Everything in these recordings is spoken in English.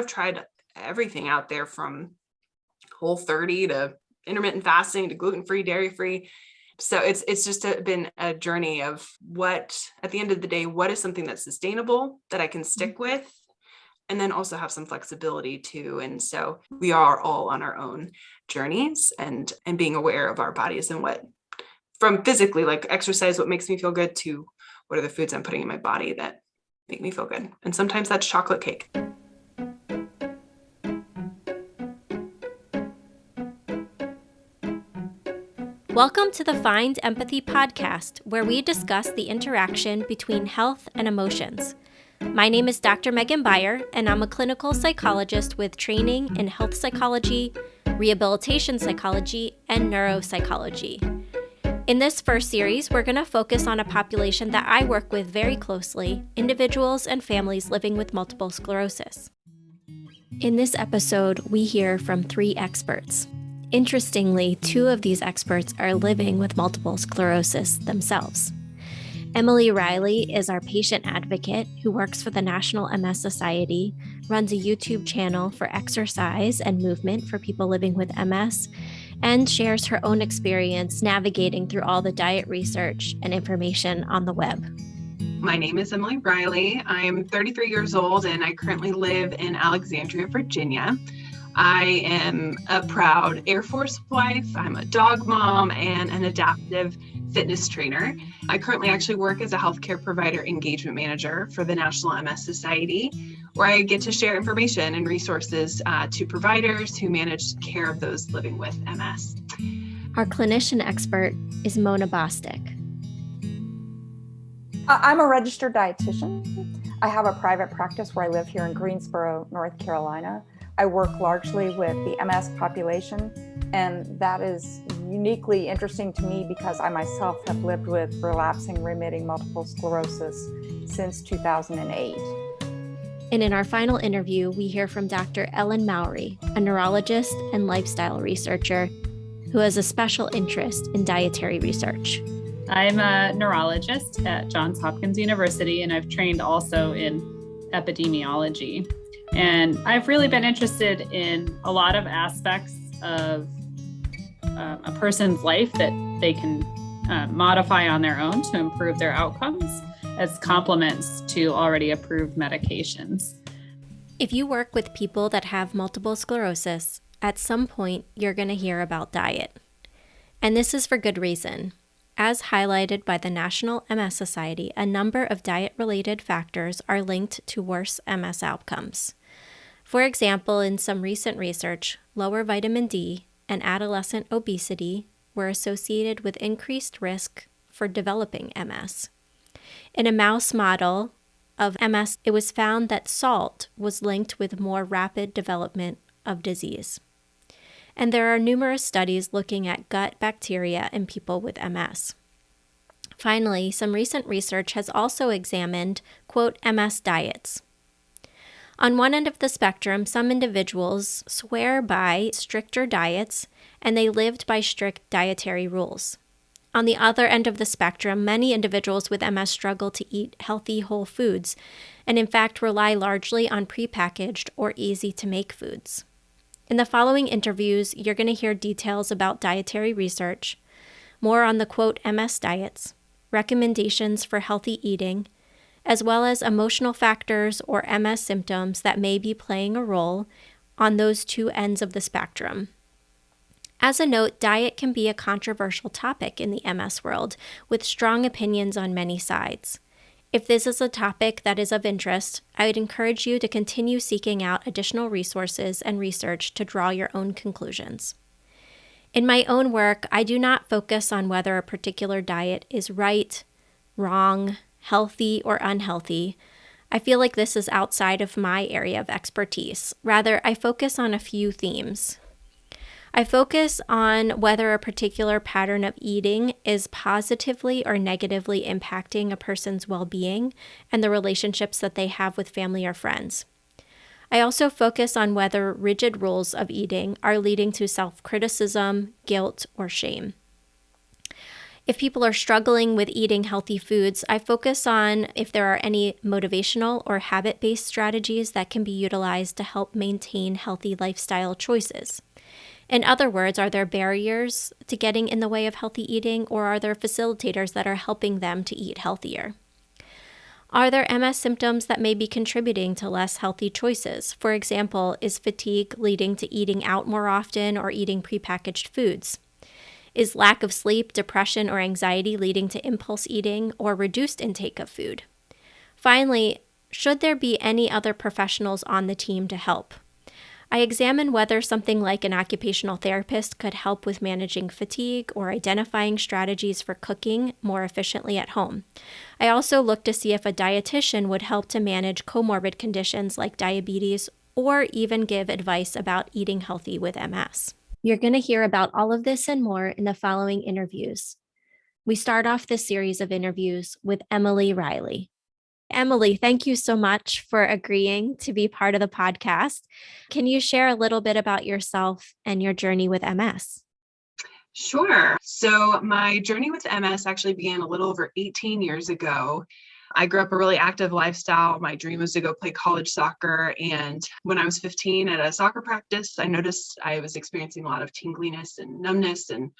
I've tried everything out there from Whole30 to intermittent fasting to gluten-free, dairy-free. So it's just been a journey of what, at the end of the day, what is something that's sustainable that I can stick with, and then also have some flexibility too. And so we are all on our own journeys and being aware of our bodies and what, from physically, like exercise, what makes me feel good, to what are the foods I'm putting in my body that make me feel good. And sometimes that's chocolate cake. Welcome to the Find Empathy podcast, where we discuss the interaction between health and emotions. My name is Dr. Megan Beyer, and I'm a clinical psychologist with training in health psychology, rehabilitation psychology, and neuropsychology. In this first series, we're going to focus on a population that I work with very closely, individuals and families living with multiple sclerosis. In this episode, we hear from 3 experts. Interestingly, 2 of these experts are living with multiple sclerosis themselves. Emily Reilly is our patient advocate who works for the National MS Society, runs a YouTube channel for exercise and movement for people living with MS, and shares her own experience navigating through all the diet research and information on the web. My name is Emily Reilly. I'm 33 years old and I currently live in Alexandria, Virginia. I am a proud Air Force wife. I'm a dog mom and an adaptive fitness trainer. I currently actually work as a healthcare provider engagement manager for the National MS Society, where I get to share information and resources to providers who manage care of those living with MS. Our clinician expert is Mona Bostick. I'm a registered dietitian. I have a private practice where I live here in Greensboro, North Carolina. I work largely with the MS population, and that is uniquely interesting to me because I myself have lived with relapsing remitting multiple sclerosis since 2008. And in our final interview, we hear from Dr. Ellen Mowry, a neurologist and lifestyle researcher who has a special interest in dietary research. I'm a neurologist at Johns Hopkins University, and I've trained also in epidemiology. And I've really been interested in a lot of aspects of a person's life that they can modify on their own to improve their outcomes as complements to already approved medications. If you work with people that have multiple sclerosis, at some point you're going to hear about diet. And this is for good reason. As highlighted by the National MS Society, a number of diet-related factors are linked to worse MS outcomes. For example, in some recent research, lower vitamin D and adolescent obesity were associated with increased risk for developing MS. In a mouse model of MS, it was found that salt was linked with more rapid development of disease. And there are numerous studies looking at gut bacteria in people with MS. Finally, some recent research has also examined, quote, MS diets. On one end of the spectrum, some individuals swear by stricter diets, and they lived by strict dietary rules. On the other end of the spectrum, many individuals with MS struggle to eat healthy whole foods, and in fact rely largely on prepackaged or easy-to-make foods. In the following interviews, you're going to hear details about dietary research, more on the quote MS diets, recommendations for healthy eating, as well as emotional factors or MS symptoms that may be playing a role on those 2 ends of the spectrum. As a note, diet can be a controversial topic in the MS world, with strong opinions on many sides. If this is a topic that is of interest, I would encourage you to continue seeking out additional resources and research to draw your own conclusions. In my own work, I do not focus on whether a particular diet is right, wrong, healthy, or unhealthy. I feel like this is outside of my area of expertise. Rather, I focus on a few themes. I focus on whether a particular pattern of eating is positively or negatively impacting a person's well-being and the relationships that they have with family or friends. I also focus on whether rigid rules of eating are leading to self-criticism, guilt, or shame. If people are struggling with eating healthy foods, I focus on if there are any motivational or habit-based strategies that can be utilized to help maintain healthy lifestyle choices. In other words, are there barriers to getting in the way of healthy eating, or are there facilitators that are helping them to eat healthier? Are there MS symptoms that may be contributing to less healthy choices? For example, is fatigue leading to eating out more often or eating prepackaged foods? Is lack of sleep, depression, or anxiety leading to impulse eating or reduced intake of food? Finally, should there be any other professionals on the team to help? I examine whether something like an occupational therapist could help with managing fatigue or identifying strategies for cooking more efficiently at home. I also look to see if a dietitian would help to manage comorbid conditions like diabetes or even give advice about eating healthy with MS. You're going to hear about all of this and more in the following interviews. We start off this series of interviews with Emily Reilly. Emily, thank you so much for agreeing to be part of the podcast. Can you share a little bit about yourself and your journey with MS? Sure. So my journey with MS actually began a little over 18 years ago. I grew up a really active lifestyle. My dream was to go play college soccer. And when I was 15 at a soccer practice, I noticed I was experiencing a lot of tingliness and numbness and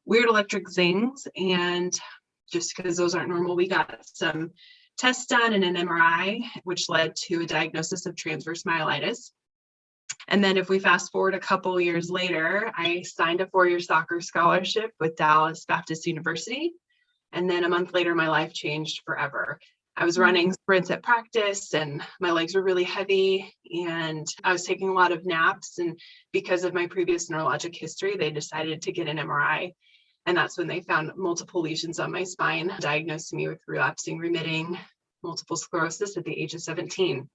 weird electric zings. And just because those aren't normal, we got some tests done and an MRI, which led to a diagnosis of transverse myelitis. And then if we fast forward a couple years later, I signed a 4-year soccer scholarship with Dallas Baptist University. And then a month later, my life changed forever. I was running sprints at practice and my legs were really heavy and I was taking a lot of naps. And because of my previous neurologic history, they decided to get an MRI. And that's when they found multiple lesions on my spine, diagnosed me with relapsing remitting multiple sclerosis at the age of 17,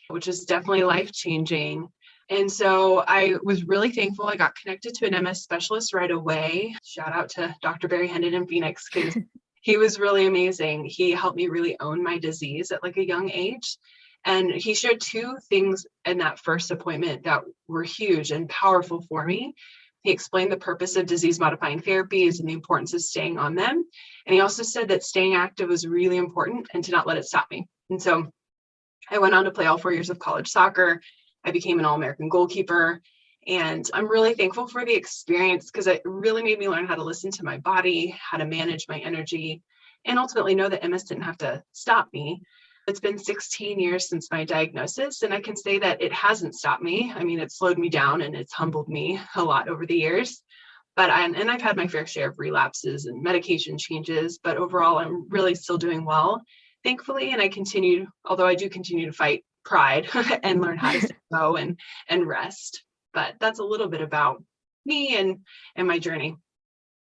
which is definitely life-changing. And so I was really thankful I got connected to an MS specialist right away. Shout out to Dr. Barry Hendon in Phoenix, because he was really amazing. He helped me really own my disease at like a young age. And he shared 2 things in that first appointment that were huge and powerful for me. He explained the purpose of disease-modifying therapies and the importance of staying on them. And he also said that staying active was really important and to not let it stop me. And so I went on to play all 4 years of college soccer. I became an All-American goalkeeper. And I'm really thankful for the experience because it really made me learn how to listen to my body, how to manage my energy, and ultimately know that MS didn't have to stop me. It's been 16 years since my diagnosis, and I can say that it hasn't stopped me. I mean, it slowed me down and it's humbled me a lot over the years. But I've had my fair share of relapses and medication changes, but overall, I'm really still doing well, thankfully. And although I do continue to fight pride and learn how to say no and rest. But that's a little bit about me and my journey.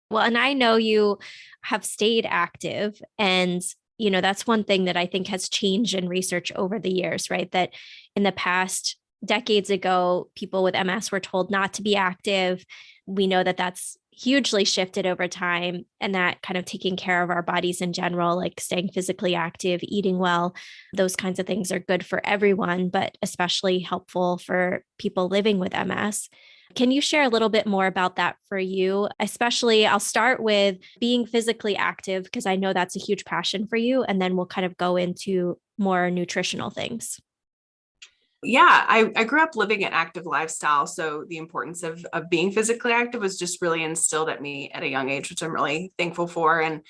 Well, and I know you have stayed active, and that's one thing that I think has changed in research over the years, right? That in the past, decades ago, people with MS were told not to be active. We know that that's hugely shifted over time, and that kind of taking care of our bodies in general, like staying physically active, eating well, those kinds of things are good for everyone, but especially helpful for people living with MS. Can you share a little bit more about that for you? Especially, I'll start with being physically active, because I know that's a huge passion for you. And then we'll kind of go into more nutritional things. Yeah, I grew up living an active lifestyle. So the importance of being physically active was just really instilled at me at a young age, which I'm really thankful for. And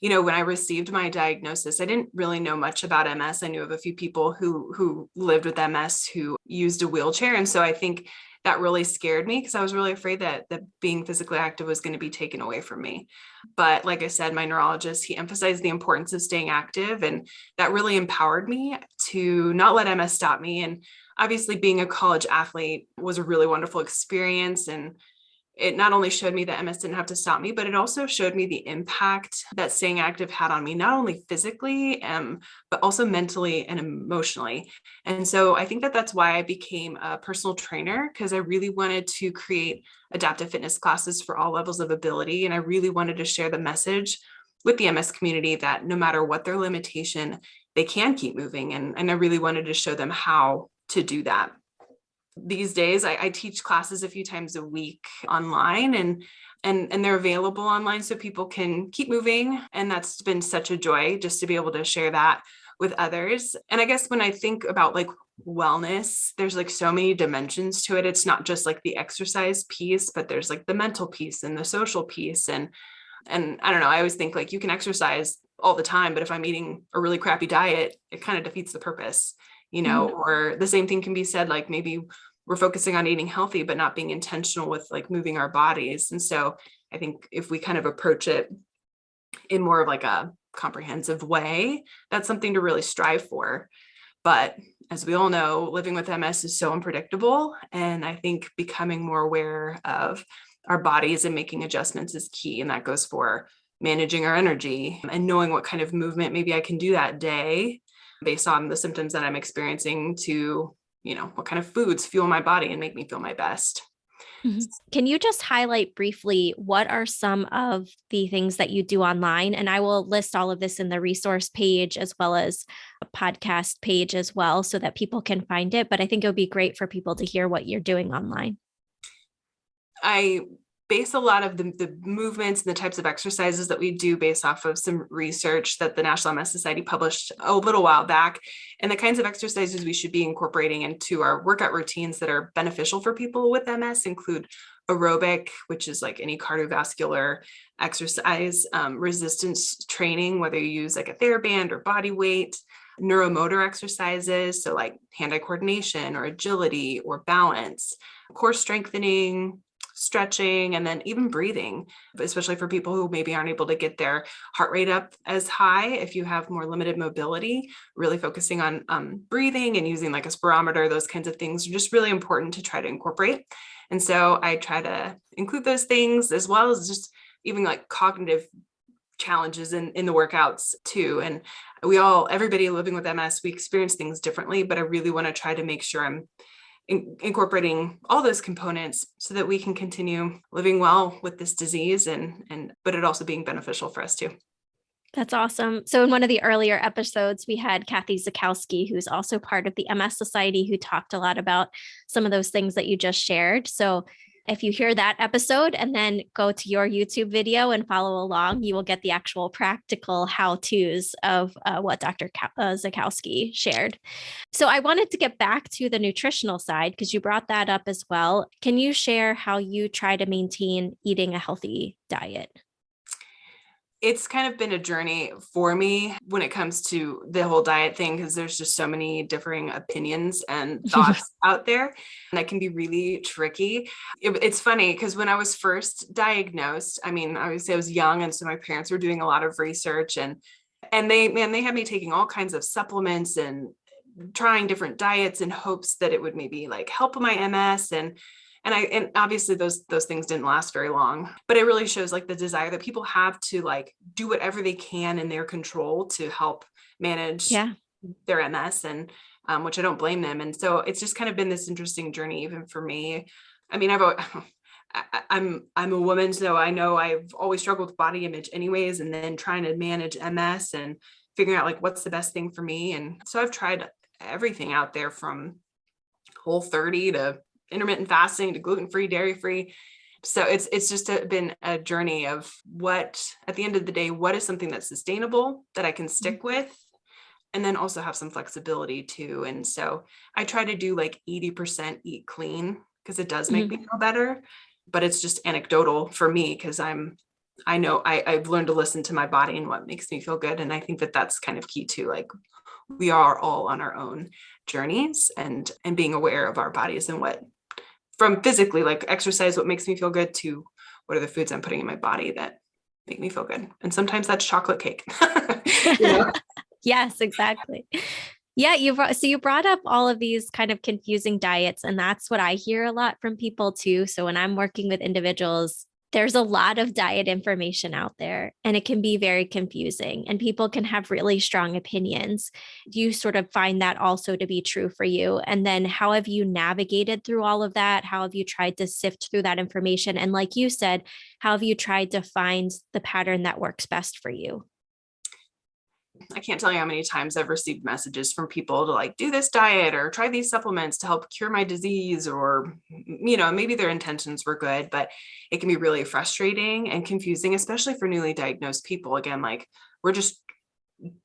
when I received my diagnosis, I didn't really know much about MS. I knew of a few people who lived with MS who used a wheelchair. And so I think that really scared me because I was really afraid that being physically active was going to be taken away from me. But like I said, my neurologist, he emphasized the importance of staying active, and that really empowered me to not let MS stop me. And obviously being a college athlete was a really wonderful experience. And it not only showed me that MS didn't have to stop me, but it also showed me the impact that staying active had on me, not only physically, but also mentally and emotionally. And so I think that that's why I became a personal trainer, because I really wanted to create adaptive fitness classes for all levels of ability. And I really wanted to share the message with the MS community that no matter what their limitation, they can keep moving. And I really wanted to show them how to do that. These days, I teach classes a few times a week online, and and they're available online so people can keep moving. And that's been such a joy just to be able to share that with others. And I guess when I think about like wellness, there's like so many dimensions to it. It's not just like the exercise piece, but there's like the mental piece and the social piece. And I don't know, I always think like you can exercise all the time, but if I'm eating a really crappy diet, it kind of defeats the purpose, or the same thing can be said, like maybe we're focusing on eating healthy, but not being intentional with like moving our bodies. And so I think if we kind of approach it in more of like a comprehensive way, that's something to really strive for. But as we all know, living with MS is so unpredictable. And I think becoming more aware of our bodies and making adjustments is key. And that goes for managing our energy and knowing what kind of movement maybe I can do that day based on the symptoms that I'm experiencing to, what kind of foods fuel my body and make me feel my best. Can you just highlight briefly what are some of the things that you do online? And I will list all of this in the resource page as well as a podcast page as well so that people can find it. But I think it would be great for people to hear what you're doing online. I base a lot of the movements and the types of exercises that we do based off of some research that the National MS Society published a little while back, and the kinds of exercises we should be incorporating into our workout routines that are beneficial for people with MS include aerobic, which is like any cardiovascular exercise, resistance training, whether you use like a TheraBand or body weight, neuromotor exercises, so like hand-eye coordination or agility or balance, core strengthening, stretching, and then even breathing, especially for people who maybe aren't able to get their heart rate up as high. If you have more limited mobility, really focusing on breathing and using like a spirometer, those kinds of things are just really important to try to incorporate. And so I try to include those things as well as just even like cognitive challenges in the workouts too. And everybody living with MS, we experience things differently, but I really want to try to make sure I'm incorporating all those components so that we can continue living well with this disease but it also being beneficial for us too. That's awesome. So in one of the earlier episodes, we had Kathy Zakowski, who's also part of the MS Society, who talked a lot about some of those things that you just shared. So if you hear that episode and then go to your YouTube video and follow along, you will get the actual practical how-tos of what Dr. Zakowski shared. So I wanted to get back to the nutritional side because you brought that up as well. Can you share how you try to maintain eating a healthy diet? It's kind of been a journey for me when it comes to the whole diet thing, because there's just so many differing opinions and thoughts out there, and that can be really tricky. It's funny because when I was first diagnosed, I mean, obviously I was young, and so my parents were doing a lot of research, and they had me taking all kinds of supplements and trying different diets in hopes that it would maybe like help my MS. And obviously those things didn't last very long, but it really shows like the desire that people have to like do whatever they can in their control to help manage their MS, and which I don't blame them. And so it's just kind of been this interesting journey even for me. I mean, I'm a woman, so I know I've always struggled with body image anyways, and then trying to manage MS and figuring out like what's the best thing for me. And so I've tried everything out there from Whole30 to intermittent fasting to gluten-free, dairy-free. So it's just been a journey of what, at the end of the day, what is something that's sustainable that I can stick with, and then also have some flexibility too. And so I try to do like 80% eat clean because it does make me feel better, but it's just anecdotal for me because I know I've learned to listen to my body and what makes me feel good. And I think that that's kind of key too. Like we are all on our own journeys and being aware of our bodies and what, from physically like exercise, what makes me feel good, to what are the foods I'm putting in my body that make me feel good. And sometimes that's chocolate cake. Yes, exactly. Yeah, you brought up all of these kind of confusing diets, and that's what I hear a lot from people too. So when I'm working with individuals, there's a lot of diet information out there, and it can be very confusing, and people can have really strong opinions. Do you sort of find that also to be true for you? And then how have you navigated through all of that? How have you tried to sift through that information? And like you said, how have you tried to find the pattern that works best for you? I can't tell you how many times I've received messages from people to like do this diet or try these supplements to help cure my disease, or, maybe their intentions were good, but it can be really frustrating and confusing, especially for newly diagnosed people. Again, like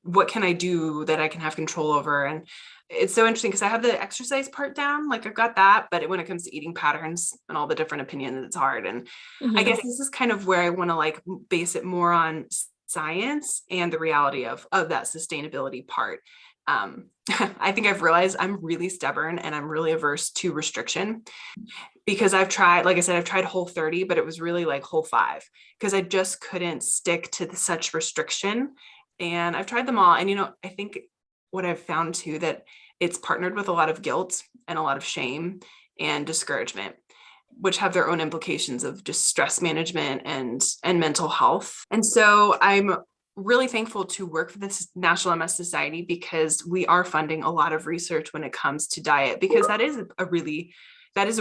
what can I do that I can have control over? And it's so interesting because I have the exercise part down, like I've got that, but when it comes to eating patterns and all the different opinions, it's hard. And I guess this is kind of where I want to like base it more on science and the reality of that sustainability part. I think I've realized I'm really stubborn and I'm really averse to restriction, because I've tried, like I said, I've tried Whole30, but it was really like Whole5 because I just couldn't stick to such restriction. And I've tried them all. And, I think what I've found too, that it's partnered with a lot of guilt and a lot of shame and discouragement, which have their own implications of just stress management and mental health. And so I'm really thankful to work for this National MS Society, because we are funding a lot of research when it comes to diet, because that is a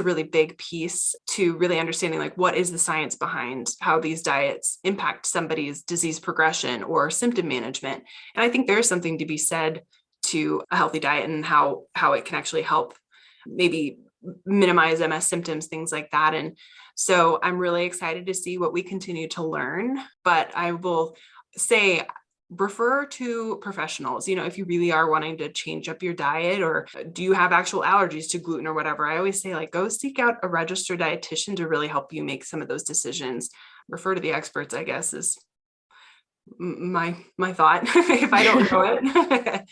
really big piece to really understanding like what is the science behind how these diets impact somebody's disease progression or symptom management. And I think there is something to be said to a healthy diet and how it can actually help maybe minimize MS symptoms, things like that. And so I'm really excited to see what we continue to learn, but I will say refer to professionals. If you really are wanting to change up your diet, or do you have actual allergies to gluten or whatever, I always say like go seek out a registered dietitian to really help you make some of those decisions. Refer to the experts, I guess, is my thought if I don't know it.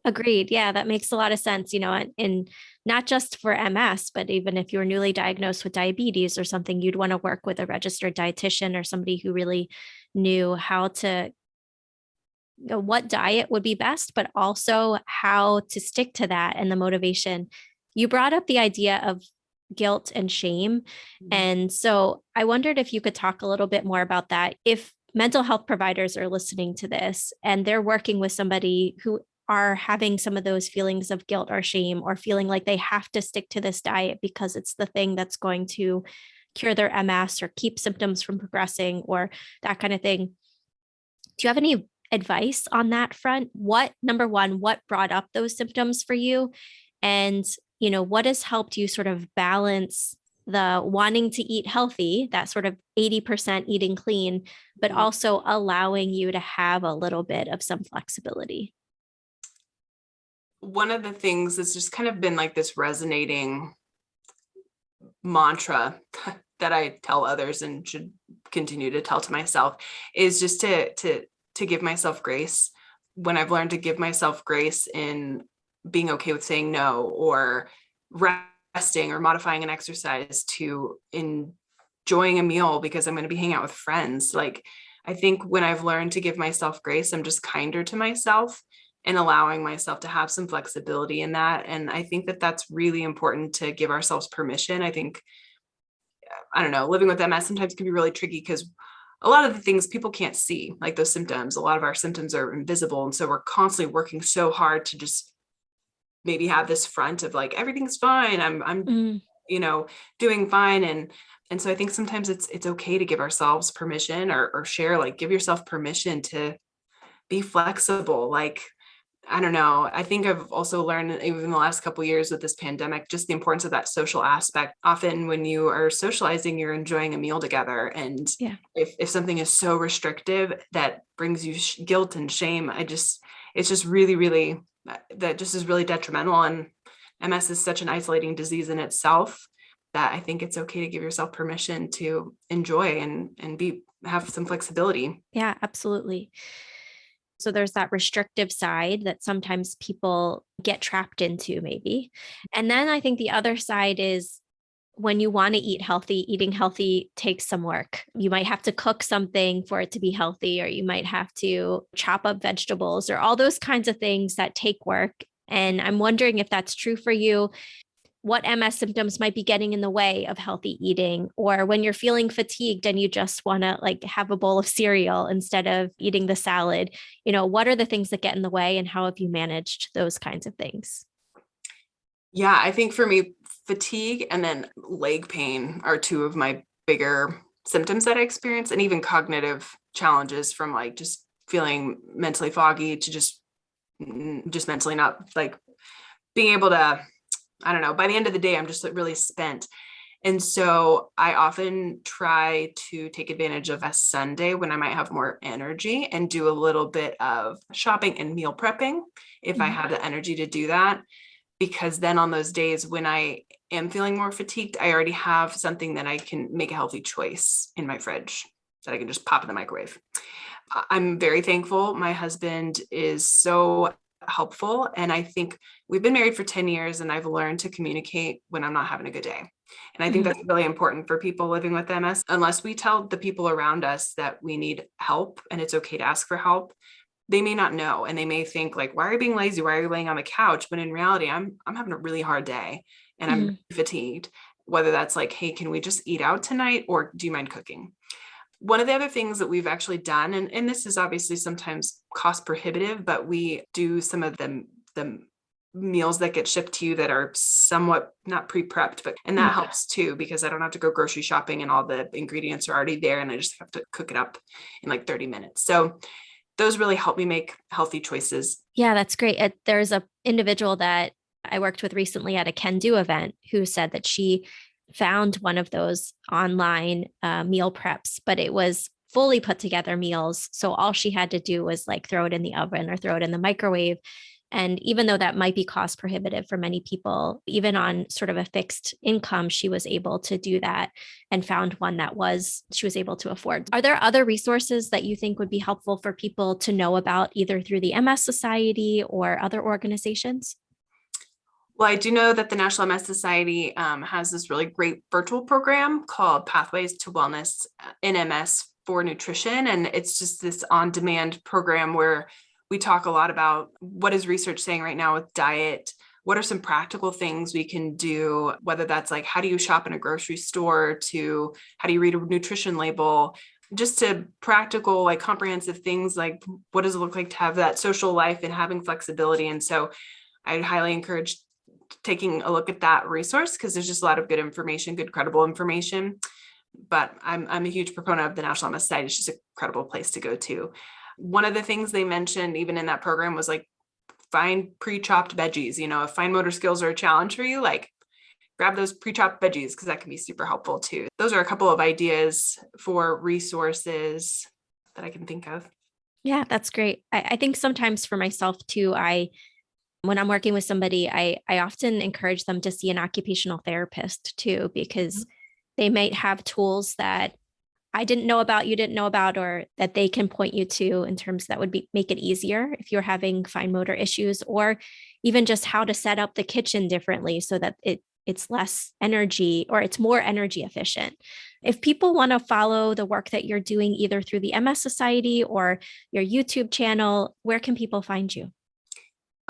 Agreed. Yeah, that makes a lot of sense, and not just for MS, but even if you're newly diagnosed with diabetes or something, you'd want to work with a registered dietitian or somebody who really knew how to, what diet would be best, but also how to stick to that and the motivation. You brought up the idea of guilt and shame. And so I wondered if you could talk a little bit more about that. If mental health providers are listening to this and they're working with somebody who are having some of those feelings of guilt or shame, or feeling like they have to stick to this diet because it's the thing that's going to cure their MS or keep symptoms from progressing or that kind of thing. Do you have any advice on that front? Number one, what brought up those symptoms for you? And, what has helped you sort of balance the wanting to eat healthy, that sort of 80% eating clean, but also allowing you to have a little bit of some flexibility? One of the things that's just kind of been like this resonating mantra that I tell others and should continue to tell to myself is just to give myself grace. When I've learned to give myself grace in being okay with saying no, or resting, or modifying an exercise, to enjoying a meal because I'm going to be hanging out with friends. Like, I think when I've learned to give myself grace, I'm just kinder to myself and allowing myself to have some flexibility in that. And I think that that's really important, to give ourselves permission. I think, I don't know, living with MS sometimes can be really tricky because a lot of the things people can't see, like those symptoms, a lot of our symptoms are invisible. And so we're constantly working so hard to just maybe have this front of like, everything's fine. I'm doing fine. And so I think sometimes it's okay to give ourselves permission, or share, like, give yourself permission to be flexible. Like, I don't know. I think I've also learned, even in the last couple of years with this pandemic, just the importance of that social aspect. Often when you are socializing, you're enjoying a meal together. And if something is so restrictive that brings you guilt and shame, it's just really, really, that just is really detrimental. And MS is such an isolating disease in itself that I think it's okay to give yourself permission to enjoy and have some flexibility. Yeah, absolutely. So there's that restrictive side that sometimes people get trapped into, maybe. And then I think the other side is when you want to eat healthy, eating healthy takes some work. You might have to cook something for it to be healthy, or you might have to chop up vegetables, or all those kinds of things that take work. And I'm wondering if that's true for you. What MS symptoms might be getting in the way of healthy eating, or when you're feeling fatigued and you just want to like have a bowl of cereal instead of eating the salad. What are the things that get in the way, and how have you managed those kinds of things? Yeah, I think for me, fatigue and then leg pain are two of my bigger symptoms that I experience, and even cognitive challenges from like just feeling mentally foggy to just mentally not like being able to, I don't know, by the end of the day, I'm just like really spent. And so I often try to take advantage of a Sunday when I might have more energy and do a little bit of shopping and meal prepping if I have the energy to do that. Because then on those days when I am feeling more fatigued, I already have something that I can make a healthy choice in my fridge that I can just pop in the microwave. I'm very thankful. My husband is so helpful. And I think we've been married for 10 years and I've learned to communicate when I'm not having a good day. And I think that's really important for people living with MS. Unless we tell the people around us that we need help and it's okay to ask for help, they may not know. And they may think like, why are you being lazy? Why are you laying on the couch? But in reality, I'm having a really hard day and I'm fatigued, whether that's like, hey, can we just eat out tonight? Or do you mind cooking? One of the other things that we've actually done, and this is obviously sometimes cost prohibitive, but we do some of the meals that get shipped to you that are somewhat not pre-prepped, and that helps too, because I don't have to go grocery shopping and all the ingredients are already there and I just have to cook it up in like 30 minutes. So those really help me make healthy choices. Yeah, that's great. There's a individual that I worked with recently at a Can Do event who said that she found one of those online meal preps, but it was fully put together meals. So all she had to do was like throw it in the oven or throw it in the microwave. And even though that might be cost prohibitive for many people, even on sort of a fixed income, she was able to do that and found one that she was able to afford. Are there other resources that you think would be helpful for people to know about, either through the MS Society or other organizations? Well, I do know that the National MS Society has this really great virtual program called Pathways to Wellness in MS for Nutrition. And it's just this on-demand program where we talk a lot about what is research saying right now with diet. What are some practical things we can do, whether that's like, how do you shop in a grocery store, to how do you read a nutrition label, just to practical, like comprehensive things like what does it look like to have that social life and having flexibility. And so I'd highly encourage taking a look at that resource because there's just a lot of good information, good, credible information. But I'm a huge proponent of the National MS Society. It's just a credible place to go to. One of the things they mentioned even in that program was like, find pre-chopped veggies. If fine motor skills are a challenge for you, like grab those pre-chopped veggies because that can be super helpful too. Those are a couple of ideas for resources that I can think of. Yeah, that's great. I think sometimes for myself too, when I'm working with somebody, I often encourage them to see an occupational therapist too, because they might have tools that I didn't know about, you didn't know about, or that they can point you to in terms that would make it easier if you're having fine motor issues, or even just how to set up the kitchen differently so that it's less energy or it's more energy efficient. If people want to follow the work that you're doing, either through the MS Society or your YouTube channel, where can people find you?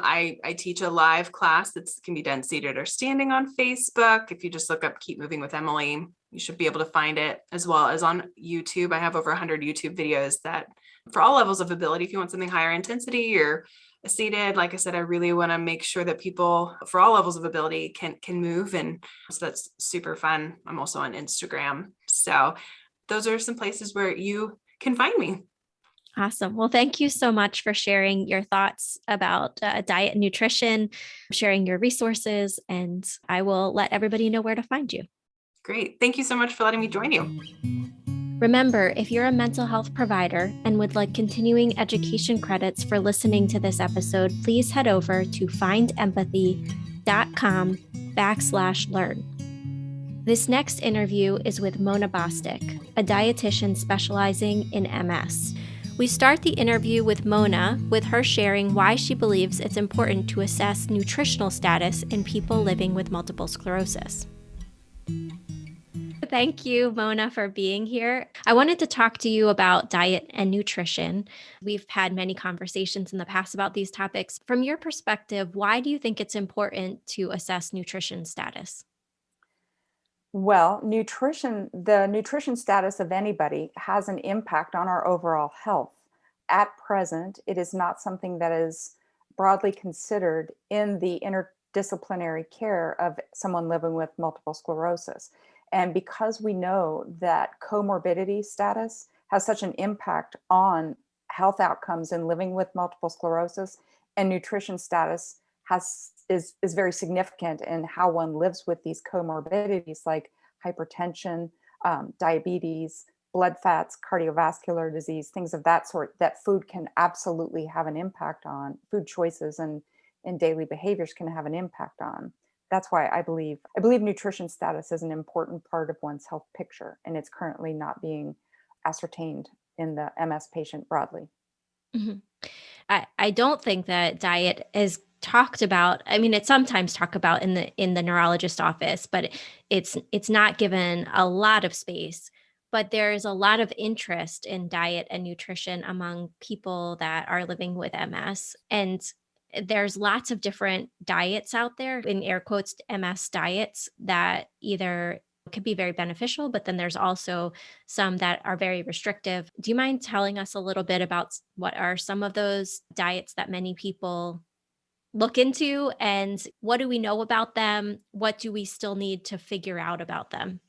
I teach a live class that can be done seated or standing on Facebook. If you just look up Keep Moving with Emily, you should be able to find it, as well as on YouTube. I have over 100 YouTube videos that for all levels of ability. If you want something higher intensity or seated, like I said, I really want to make sure that people for all levels of ability can move. And so that's super fun. I'm also on Instagram. So those are some places where you can find me. Awesome. Well, thank you so much for sharing your thoughts about diet and nutrition, sharing your resources, and I will let everybody know where to find you. Great. Thank you so much for letting me join you. Remember, if you're a mental health provider and would like continuing education credits for listening to this episode, please head over to findempathy.com/learn. This next interview is with Mona Bostick, a dietitian specializing in MS. We start the interview with Mona with her sharing why she believes it's important to assess nutritional status in people living with multiple sclerosis. Thank you, Mona, for being here. I wanted to talk to you about diet and nutrition. We've had many conversations in the past about these topics. From your perspective, why do you think it's important to assess nutrition status? Well, the nutrition status of anybody has an impact on our overall health. At present, it is not something that is broadly considered in the interdisciplinary care of someone living with multiple sclerosis. And because we know that comorbidity status has such an impact on health outcomes in living with multiple sclerosis, and nutrition status is very significant in how one lives with these comorbidities like hypertension, diabetes, blood fats, cardiovascular disease, things of that sort, that food can absolutely have an impact on. Food choices and daily behaviors can have an impact on. That's why I believe nutrition status is an important part of one's health picture, and it's currently not being ascertained in the MS patient broadly. Mhm. I don't think that diet is talked about. I mean, it's sometimes talked about in the neurologist office, but it's not given a lot of space. But there's a lot of interest in diet and nutrition among people that are living with MS. And there's lots of different diets out there, in air quotes, MS diets, that either could be very beneficial, but then there's also some that are very restrictive. Do you mind telling us a little bit about what are some of those diets that many people look into, and what do we know about them? What do we still need to figure out about them?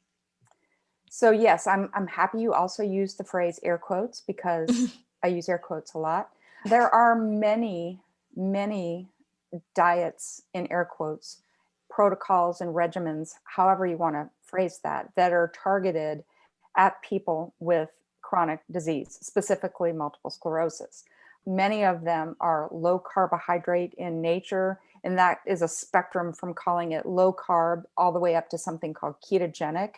So yes, I'm happy you also use the phrase air quotes, because I use air quotes a lot. There are many diets, in air quotes, protocols and regimens, however you want to phrase that, that are targeted at people with chronic disease, specifically multiple sclerosis. Many of them are low carbohydrate in nature, and that is a spectrum from calling it low carb all the way up to something called ketogenic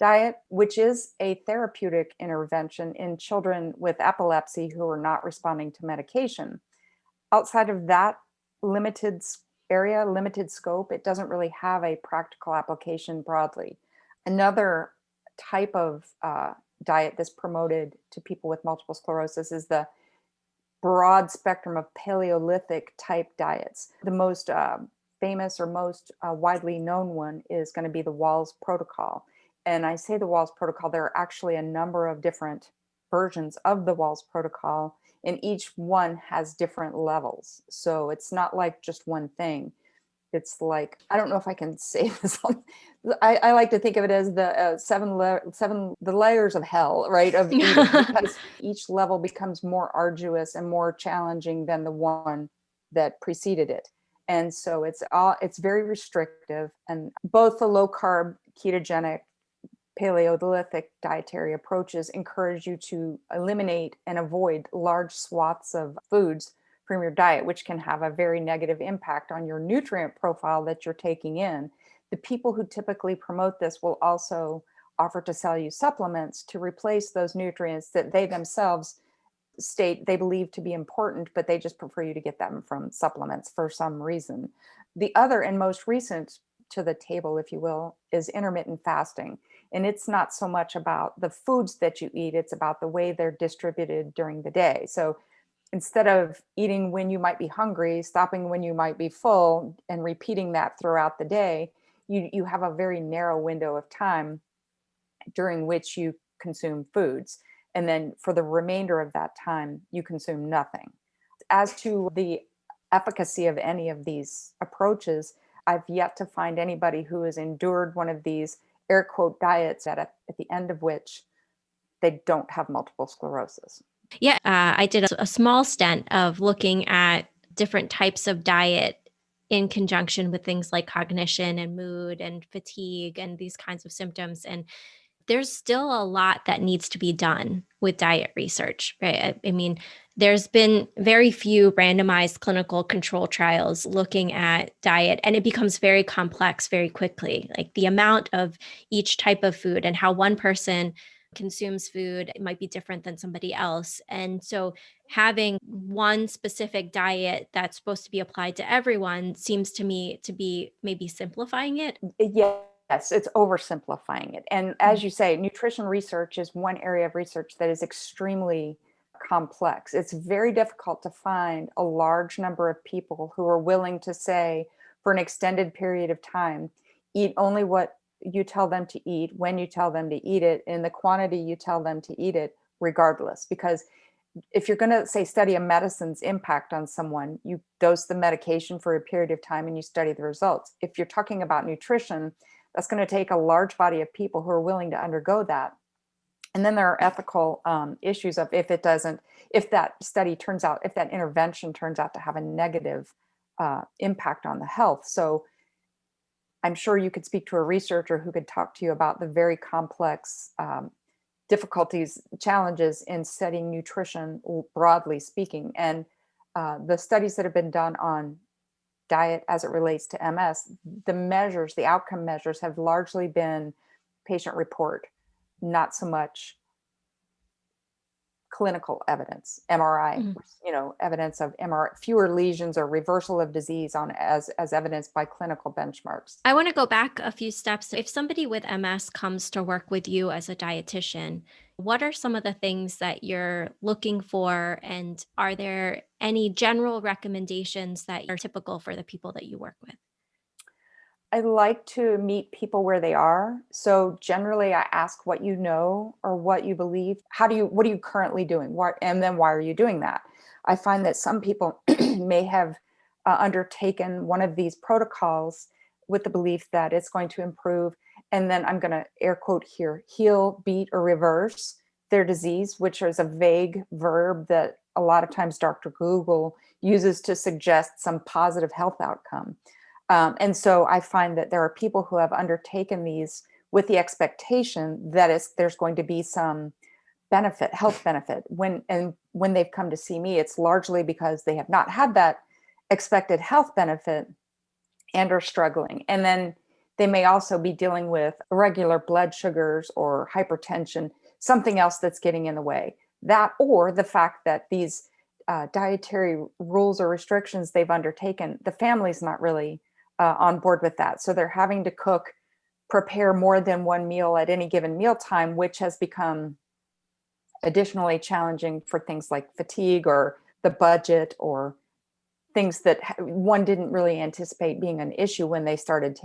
diet, which is a therapeutic intervention in children with epilepsy who are not responding to medication. Outside of that limited area, limited scope, it doesn't really have a practical application broadly. Another type of diet that's promoted to people with multiple sclerosis is the broad spectrum of Paleolithic type diets. The most famous or most widely known one is going to be the Wahls Protocol. And I say the Wahls Protocol, there are actually a number of different versions of the Wahls Protocol, and each one has different levels. So it's not like just one thing. It's like, I don't know if I can say this. I like to think of it as the the layers of hell, right? Of eating, because each level becomes more arduous and more challenging than the one that preceded it. And so it's very restrictive, and both the low carb, ketogenic, Paleolithic dietary approaches encourage you to eliminate and avoid large swaths of foods from your diet, which can have a very negative impact on your nutrient profile that you're taking in. The people who typically promote this will also offer to sell you supplements to replace those nutrients that they themselves state they believe to be important, but they just prefer you to get them from supplements for some reason. The other and most recent to the table, if you will, is intermittent fasting. And it's not so much about the foods that you eat, it's about the way they're distributed during the day. So instead of eating when you might be hungry, stopping when you might be full, and repeating that throughout the day, you have a very narrow window of time during which you consume foods. And then for the remainder of that time, you consume nothing. As to the efficacy of any of these approaches, I've yet to find anybody who has endured one of these air quote diets at the end of which they don't have multiple sclerosis. Yeah, I did a small stint of looking at different types of diet in conjunction with things like cognition and mood and fatigue and these kinds of symptoms. And there's still a lot that needs to be done with diet research, right? I mean, there's been very few randomized clinical control trials looking at diet, and it becomes very complex very quickly. Like the amount of each type of food and how one person consumes food, it might be different than somebody else. And so having one specific diet that's supposed to be applied to everyone seems to me to be maybe simplifying it. Yes, it's oversimplifying it. And as you say, nutrition research is one area of research that is extremely complex. It's very difficult to find a large number of people who are willing to say, for an extended period of time, eat only what you tell them to eat, when you tell them to eat it, in the quantity you tell them to eat it, regardless. Because if you're going to say study a medicine's impact on someone, you dose the medication for a period of time and you study the results. If you're talking about nutrition, that's going to take a large body of people who are willing to undergo that. And then there are ethical issues of if that study turns out, if that intervention turns out to have a negative impact on the health. So I'm sure you could speak to a researcher who could talk to you about the very complex difficulties, challenges in studying nutrition, broadly speaking. And the studies that have been done on diet as it relates to MS, the outcome measures have largely been patient report, not so much clinical evidence, MRI, evidence of MRI, fewer lesions or reversal of disease as evidenced by clinical benchmarks. I want to go back a few steps. If somebody with MS comes to work with you as a dietitian, what are some of the things that you're looking for? And are there any general recommendations that are typical for the people that you work with? I like to meet people where they are. So generally I ask what you know or what you believe. What are you currently doing? And then why are you doing that? I find that some people may have undertaken one of these protocols with the belief that it's going to improve. And then I'm going to air quote here, heal, beat, or reverse their disease, which is a vague verb that a lot of times Dr. Google uses to suggest some positive health outcome. And so I find that there are people who have undertaken these with the expectation that there's going to be some health benefit. When they've come to see me, it's largely because they have not had that expected health benefit and are struggling. And then they may also be dealing with irregular blood sugars or hypertension, something else that's getting in the way. That, or the fact that these dietary rules or restrictions they've undertaken, the family's not really on board with that. So they're having to prepare more than one meal at any given mealtime, which has become additionally challenging for things like fatigue or the budget or things that one didn't really anticipate being an issue when they started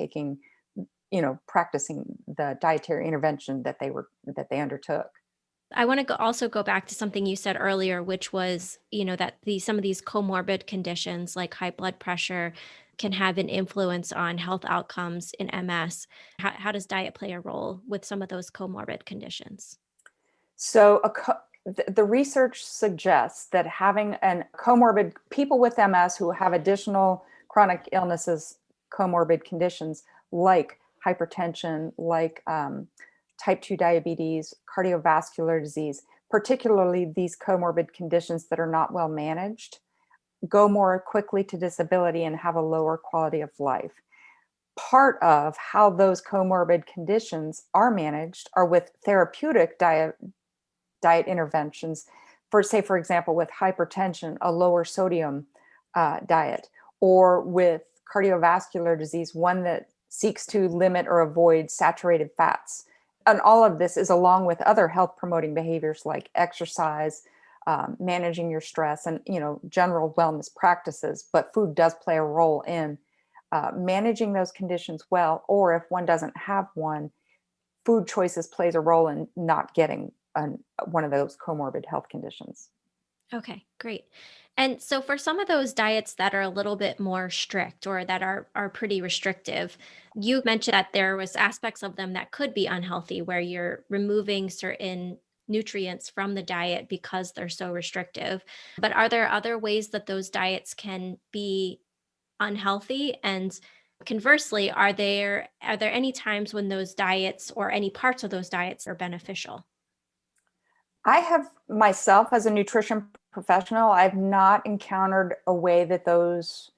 practicing the dietary intervention that they undertook. I want to also go back to something you said earlier, which was, that some of these comorbid conditions like high blood pressure can have an influence on health outcomes in MS. How does diet play a role with some of those comorbid conditions? So the research suggests that having comorbid people with MS who have additional chronic illnesses, comorbid conditions like hypertension, like type 2 diabetes, cardiovascular disease, particularly these comorbid conditions that are not well managed, go more quickly to disability and have a lower quality of life. Part of how those comorbid conditions are managed are with therapeutic diet interventions. For example, with hypertension, a lower sodium diet, or with cardiovascular disease, one that seeks to limit or avoid saturated fats. And all of this is along with other health promoting behaviors like exercise, managing your stress, and general wellness practices. But food does play a role in managing those conditions well, or if one doesn't have one, food choices plays a role in not getting one of those comorbid health conditions. Okay, great. And so for some of those diets that are a little bit more strict or that are pretty restrictive, you mentioned that there was aspects of them that could be unhealthy where you're removing certain nutrients from the diet because they're so restrictive. But are there other ways that those diets can be unhealthy? And conversely, are there any times when those diets or any parts of those diets are beneficial? I have myself as a nutrition professional, I've not encountered a way that those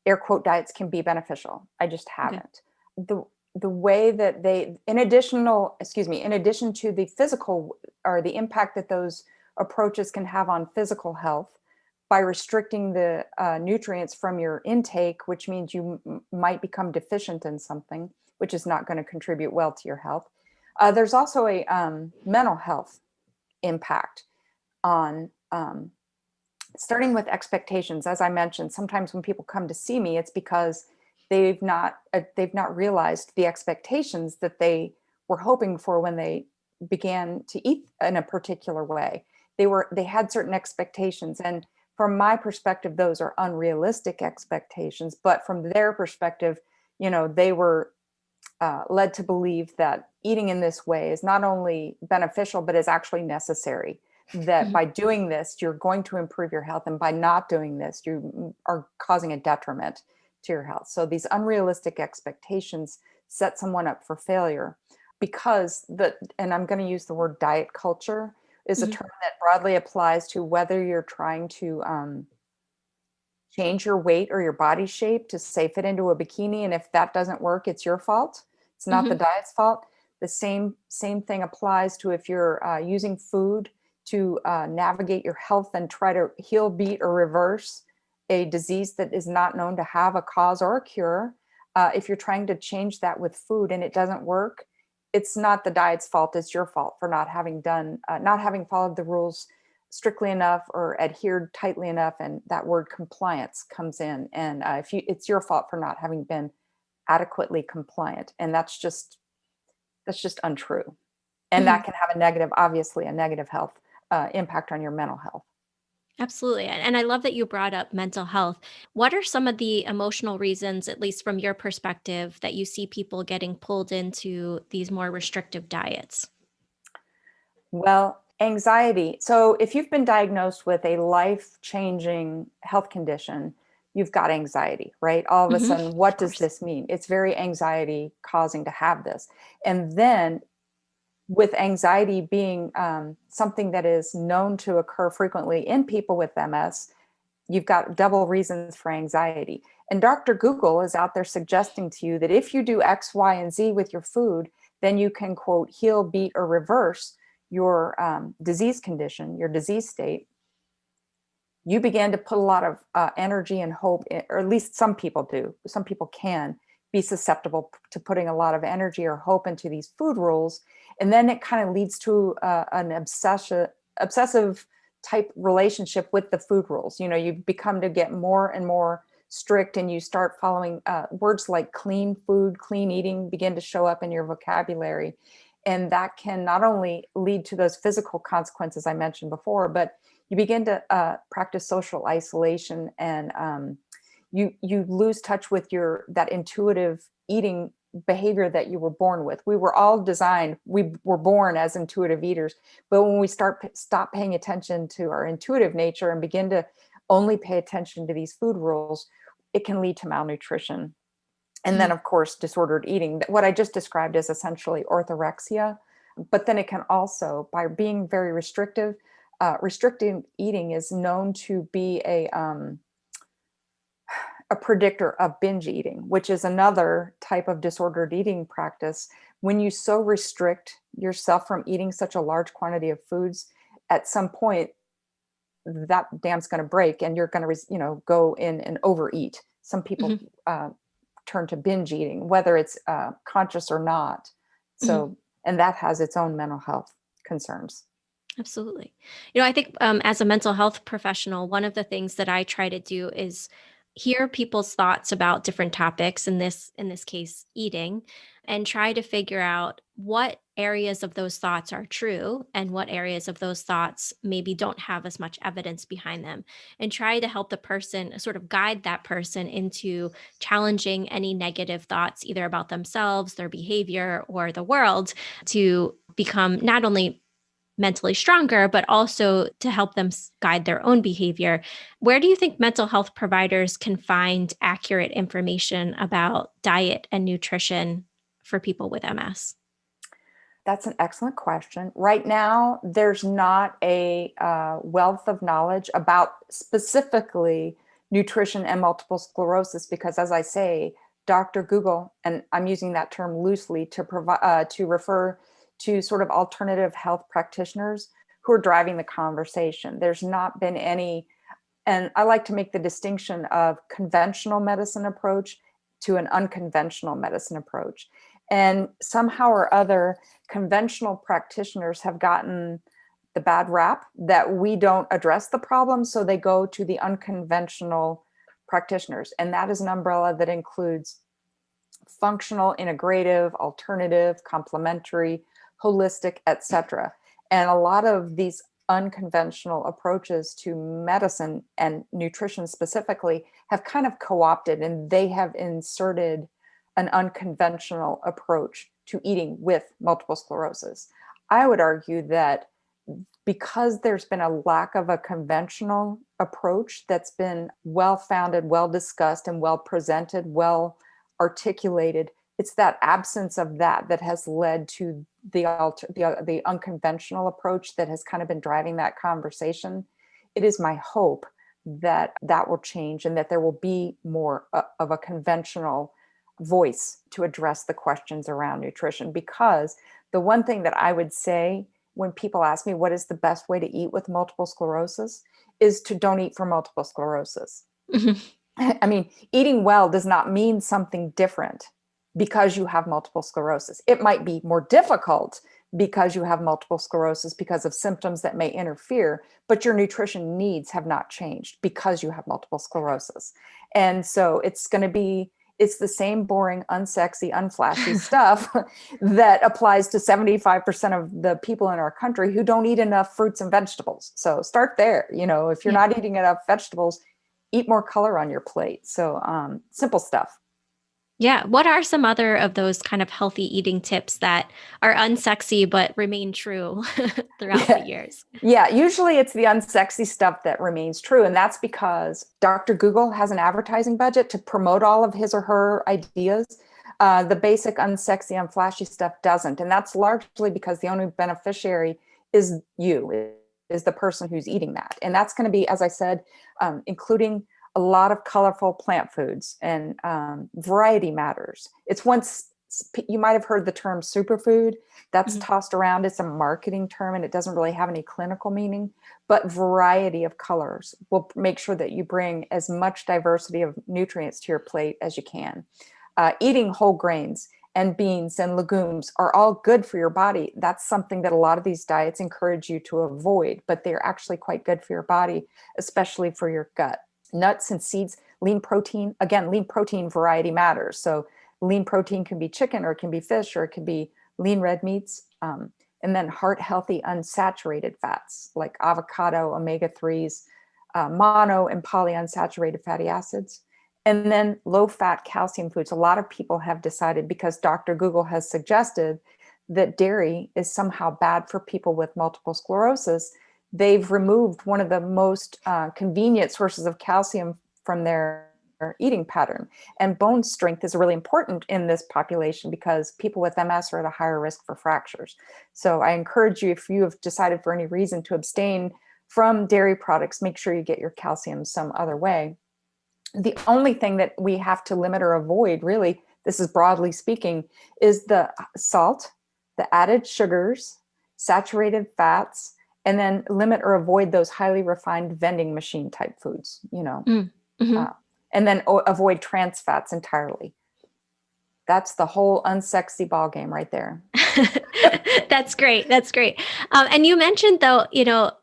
air quote diets can be beneficial. I just haven't. Okay. The way that in addition to the physical or the impact that those approaches can have on physical health by restricting the nutrients from your intake, which means you might become deficient in something, which is not going to contribute well to your health. There's also a mental health impact on starting with expectations. As I mentioned, sometimes when people come to see me, it's because they've not realized the expectations that they were hoping for when they began to eat in a particular way. They had certain expectations, and from my perspective, those are unrealistic expectations. But from their perspective, they were led to believe that eating in this way is not only beneficial, but is actually necessary. That by doing this, you're going to improve your health. And by not doing this, you are causing a detriment to your health. So these unrealistic expectations set someone up for failure because and I'm going to use the word diet culture, is a term that broadly applies to whether you're trying to change your weight or your body shape to say fit into a bikini. And if that doesn't work, it's your fault. It's not the diet's fault. The same thing applies to if you're using food to navigate your health and try to heal, beat, or reverse a disease that is not known to have a cause or a cure. If you're trying to change that with food and it doesn't work, it's not the diet's fault. It's your fault for not having followed the rules strictly enough or adhered tightly enough. And that word compliance comes in. And it's your fault for not having been adequately compliant. And that's just untrue. And that can have obviously a negative health impact on your mental health. Absolutely. And I love that you brought up mental health. What are some of the emotional reasons, at least from your perspective, that you see people getting pulled into these more restrictive diets? Well, anxiety. So if you've been diagnosed with a life-changing health condition, you've got anxiety, right? All of a sudden, what does this mean? It's very anxiety causing to have this. And then with anxiety being something that is known to occur frequently in people with MS, you've got double reasons for anxiety. And Dr. Google is out there suggesting to you that if you do X, Y, and Z with your food, then you can, quote, heal, beat, or reverse your disease condition, your disease state. You begin to put a lot of energy and hope, or at least some people do. Some people can be susceptible to putting a lot of energy or hope into these food rules. And then it kind of leads to an obsessive type relationship with the food rules. You become to get more and more strict, and you start following words like clean food, clean eating begin to show up in your vocabulary. And that can not only lead to those physical consequences I mentioned before, but you begin to practice social isolation, and you lose touch with that intuitive eating behavior that you were born with. We were born as intuitive eaters, but when we stop paying attention to our intuitive nature and begin to only pay attention to these food rules, it can lead to malnutrition. And then, of course, disordered eating. What I just described is essentially orthorexia, but then it can also, by being very restrictive, restricted eating is known to be a predictor of binge eating, which is another type of disordered eating practice. When you so restrict yourself from eating such a large quantity of foods, at some point that dam's going to break, and you're going to go in and overeat. Some people turn to binge eating, whether it's conscious or not. So, and that has its own mental health concerns. Absolutely. I think as a mental health professional, one of the things that I try to do is hear people's thoughts about different topics, in this case, eating, and try to figure out what areas of those thoughts are true and what areas of those thoughts maybe don't have as much evidence behind them, and try to help the person, sort of guide that person into challenging any negative thoughts, either about themselves, their behavior, or the world, to become not only mentally stronger, but also to help them guide their own behavior. Where do you think mental health providers can find accurate information about diet and nutrition for people with MS? That's an excellent question. Right now, there's not a wealth of knowledge about specifically nutrition and multiple sclerosis, because, as I say, Dr. Google, and I'm using that term loosely to refer to sort of alternative health practitioners who are driving the conversation. There's not been any, and I like to make the distinction of conventional medicine approach to an unconventional medicine approach. And somehow or other, conventional practitioners have gotten the bad rap that we don't address the problem, so they go to the unconventional practitioners. And that is an umbrella that includes functional, integrative, alternative, complementary, holistic, etc. And a lot of these unconventional approaches to medicine and nutrition specifically have kind of co-opted, and they have inserted an unconventional approach to eating with multiple sclerosis. I would argue that because there's been a lack of a conventional approach that's been well-founded, well-discussed, and well-presented, well-articulated, it's that absence of that has led to the unconventional approach that has kind of been driving that conversation. It is my hope that that will change and that there will be more of a conventional voice to address the questions around nutrition. Because the one thing that I would say when people ask me what is the best way to eat with multiple sclerosis is to don't eat for multiple sclerosis. I mean, eating well does not mean something different because you have multiple sclerosis. It might be more difficult because you have multiple sclerosis because of symptoms that may interfere, but your nutrition needs have not changed because you have multiple sclerosis. And so it's the same boring, unsexy, unflashy stuff that applies to 75% of the people in our country who don't eat enough fruits and vegetables. So start there. If you're not eating enough vegetables, eat more color on your plate. So simple stuff. Yeah. What are some other of those kind of healthy eating tips that are unsexy but remain true throughout the years? Yeah, usually it's the unsexy stuff that remains true. And that's because Dr. Google has an advertising budget to promote all of his or her ideas. The basic unsexy, unflashy stuff doesn't. And that's largely because the only beneficiary is you, is the person who's eating that. And that's going to be, as I said, including a lot of colorful plant foods, and variety matters. It's once you might have heard the term superfood. That's tossed around. It's a marketing term and it doesn't really have any clinical meaning, but variety of colors will make sure that you bring as much diversity of nutrients to your plate as you can. Eating whole grains and beans and legumes are all good for your body. That's something that a lot of these diets encourage you to avoid, but they're actually quite good for your body, especially for your gut. Nuts and seeds, lean protein. Again, lean protein variety matters. So lean protein can be chicken, or it can be fish, or it can be lean red meats. And then heart healthy unsaturated fats like avocado, omega-3s, mono and polyunsaturated fatty acids. And then low fat calcium foods. A lot of people have decided, because Dr. Google has suggested that dairy is somehow bad for people with multiple sclerosis, they've removed one of the most convenient sources of calcium from their eating pattern. And bone strength is really important in this population because people with MS are at a higher risk for fractures. So I encourage you, if you have decided for any reason to abstain from dairy products, make sure you get your calcium some other way. The only thing that we have to limit or avoid, really, this is broadly speaking, is the salt, the added sugars, saturated fats, and then limit or avoid those highly refined vending machine type foods, and then avoid trans fats entirely. That's the whole unsexy ball game right there. That's great. That's great. And you mentioned, though,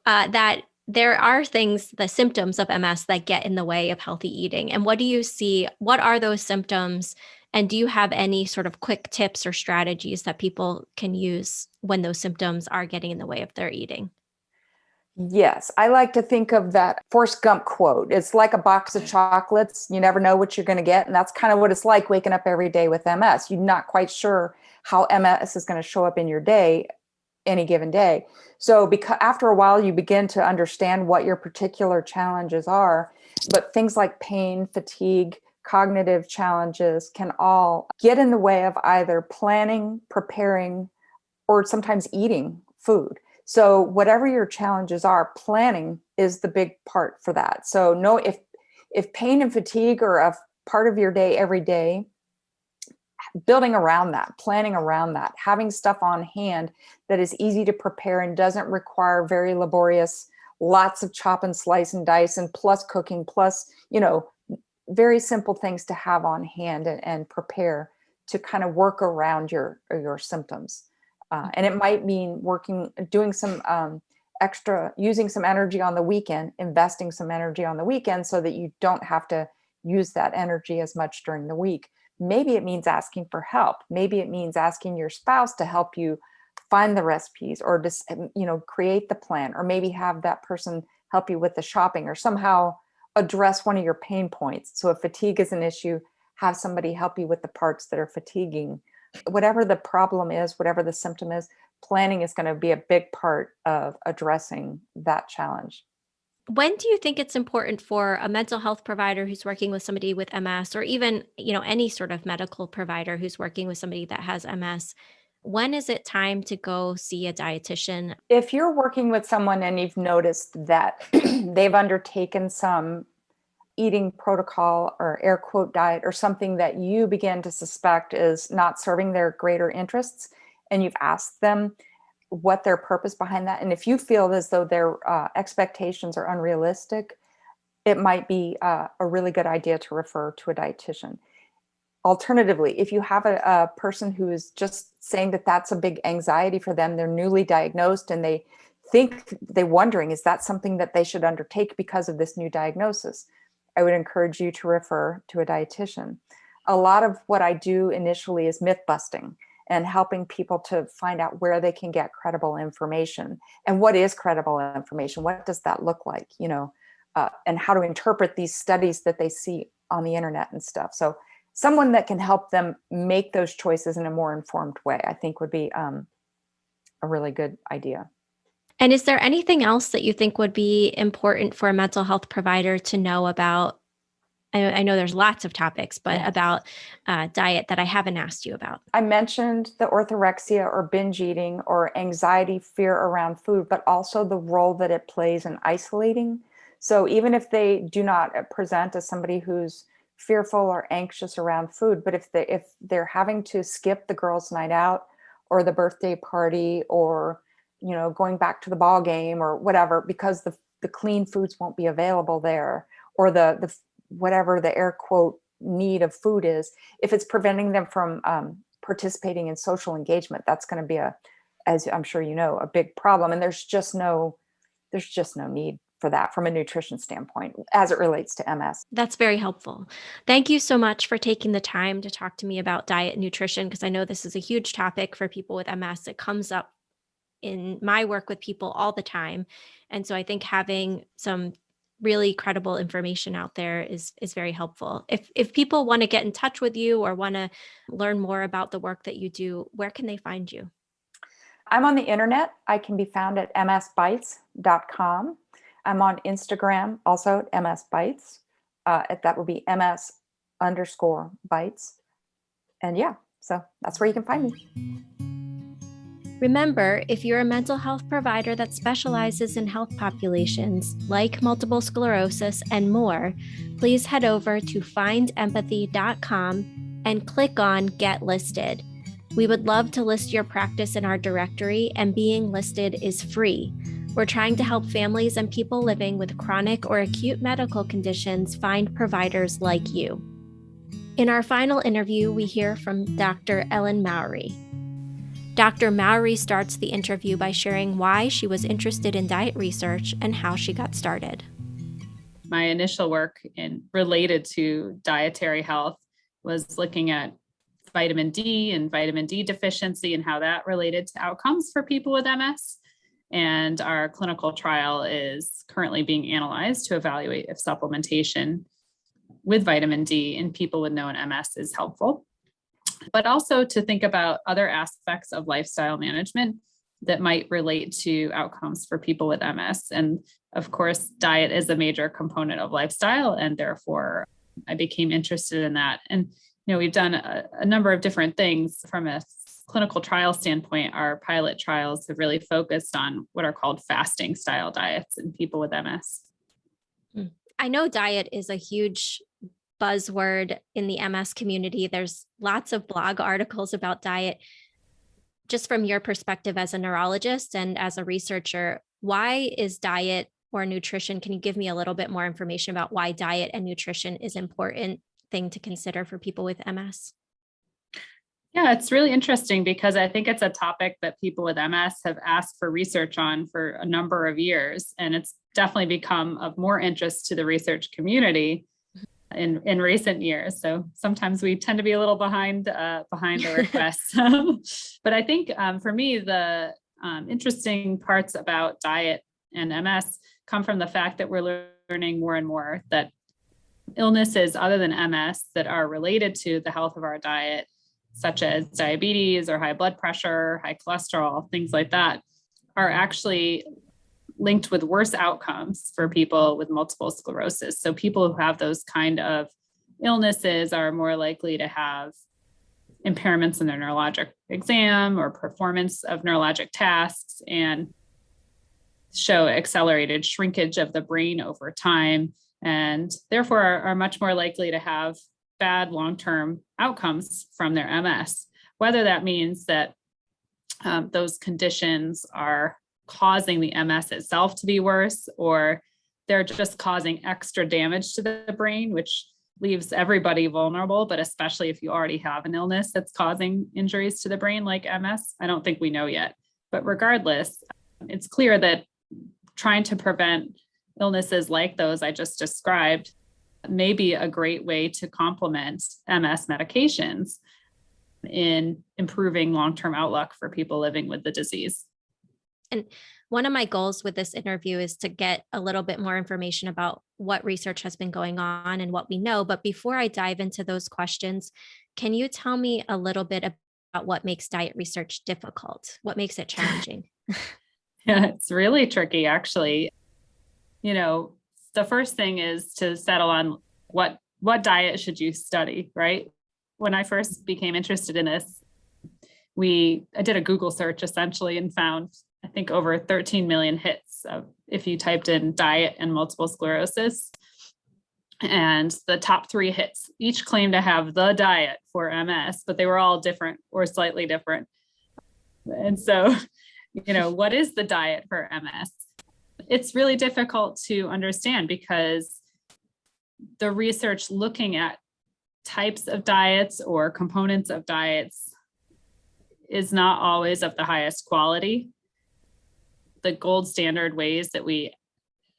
that there are things, the symptoms of MS, that get in the way of healthy eating. And what do you see? What are those symptoms? And do you have any sort of quick tips or strategies that people can use when those symptoms are getting in the way of their eating? Yes, I like to think of that Forrest Gump quote. It's like a box of chocolates. You never know what you're going to get. And that's kind of what it's like waking up every day with MS. You're not quite sure how MS is going to show up in your day, any given day. So because after a while, you begin to understand what your particular challenges are. But things like pain, fatigue, cognitive challenges can all get in the way of either planning, preparing, or sometimes eating food. So whatever your challenges are, planning is the big part for that. So if pain and fatigue are a part of your day every day, building around that, planning around that, having stuff on hand that is easy to prepare and doesn't require very laborious, lots of chop and slice and dice and plus cooking, plus, very simple things to have on hand and prepare to kind of work around your symptoms. And it might mean doing some extra, using some energy on the weekend, investing some energy on the weekend so that you don't have to use that energy as much during the week. Maybe it means asking for help. Maybe it means asking your spouse to help you find the recipes or just, create the plan, or maybe have that person help you with the shopping or somehow address one of your pain points. So if fatigue is an issue, have somebody help you with the parts that are fatiguing. Whatever the problem is, whatever the symptom is, planning is going to be a big part of addressing that challenge. When do you think it's important for a mental health provider who's working with somebody with MS, or even, any sort of medical provider who's working with somebody that has MS? When is it time to go see a dietitian? If you're working with someone and you've noticed that they've undertaken some eating protocol or air quote diet or something that you begin to suspect is not serving their greater interests, and you've asked them what their purpose behind that, and if you feel as though their expectations are unrealistic, it might be a really good idea to refer to a dietitian. Alternatively, if you have a person who is just saying that that's a big anxiety for them, they're newly diagnosed and they're wondering, is that something that they should undertake because of this new diagnosis? I would encourage you to refer to a dietitian. A lot of what I do initially is myth busting and helping people to find out where they can get credible information and what is credible information. What does that look like, and how to interpret these studies that they see on the internet and stuff. So someone that can help them make those choices in a more informed way, I think would be a really good idea. And is there anything else that you think would be important for a mental health provider to know about? I know there's lots of topics, but Yes. about diet that I haven't asked you about. I mentioned the orthorexia or binge eating or anxiety, fear around food, but also the role that it plays in isolating. So even if they do not present as somebody who's fearful or anxious around food, but if they're having to skip the girls' night out or the birthday party or going back to the ball game or whatever, because the clean foods won't be available there, or the whatever the air quote need of food is, if it's preventing them from participating in social engagement, that's going to be as I'm sure a big problem. And there's just no need for that from a nutrition standpoint as it relates to MS. That's very helpful. Thank you so much for taking the time to talk to me about diet and nutrition, because I know this is a huge topic for people with MS. It comes up in my work with people all the time. And so I think having some really credible information out there is very helpful. If people want to get in touch with you or want to learn more about the work that you do, where can they find you? I'm on the internet. I can be found at msbites.com. I'm on Instagram, also at msbites. That would be ms_bites. And so that's where you can find me. Remember, if you're a mental health provider that specializes in health populations like multiple sclerosis and more, please head over to findempathy.com and click on Get Listed. We would love to list your practice in our directory, and being listed is free. We're trying to help families and people living with chronic or acute medical conditions find providers like you. In our final interview, we hear from Dr. Ellen Mowry. Dr. Mowry starts the interview by sharing why she was interested in diet research and how she got started. My initial work related to dietary health was looking at vitamin D and vitamin D deficiency and how that related to outcomes for people with MS. And our clinical trial is currently being analyzed to evaluate if supplementation with vitamin D in people with known MS is helpful, but also to think about other aspects of lifestyle management that might relate to outcomes for people with MS. And of course, diet is a major component of lifestyle, and therefore I became interested in that. And, we've done a number of different things from a clinical trial standpoint. Our pilot trials have really focused on what are called fasting style diets in people with MS. I know diet is a huge buzzword in the MS community. There's lots of blog articles about diet. Just from your perspective as a neurologist and as a researcher, why is diet or nutrition? Can you give me a little bit more information about why diet and nutrition is an important thing to consider for people with MS? Yeah, it's really interesting because I think it's a topic that people with MS have asked for research on for a number of years. And it's definitely become of more interest to the research community in recent years. So sometimes we tend to be a little behind the requests. But I think for me, the interesting parts about diet and MS come from the fact that we're learning more and more that illnesses other than MS that are related to the health of our diet, such as diabetes or high blood pressure, high cholesterol, things like that, are actually linked with worse outcomes for people with multiple sclerosis. So people who have those kind of illnesses are more likely to have impairments in their neurologic exam or performance of neurologic tasks, and show accelerated shrinkage of the brain over time, and therefore are much more likely to have bad long-term outcomes from their MS. Whether that means that those conditions are causing the MS itself to be worse, or they're just causing extra damage to the brain, which leaves everybody vulnerable, but especially if you already have an illness that's causing injuries to the brain like MS, I don't think we know yet. But regardless, it's clear that trying to prevent illnesses like those I just described may be a great way to complement MS medications in improving long-term outlook for people living with the disease. And one of my goals with this interview is to get a little bit more information about what research has been going on and what we know. But before I dive into those questions, can you tell me a little bit about what makes diet research difficult? What makes it challenging? Yeah, it's really tricky, actually. The first thing is to settle on what diet should you study, right? When I first became interested in this, I did a Google search essentially and found, I think, over 13 million hits if you typed in diet and multiple sclerosis. And the top 3 hits each claimed to have the diet for MS, but they were all different or slightly different. And so, what is the diet for MS? It's really difficult to understand because the research looking at types of diets or components of diets is not always of the highest quality. The gold standard ways that we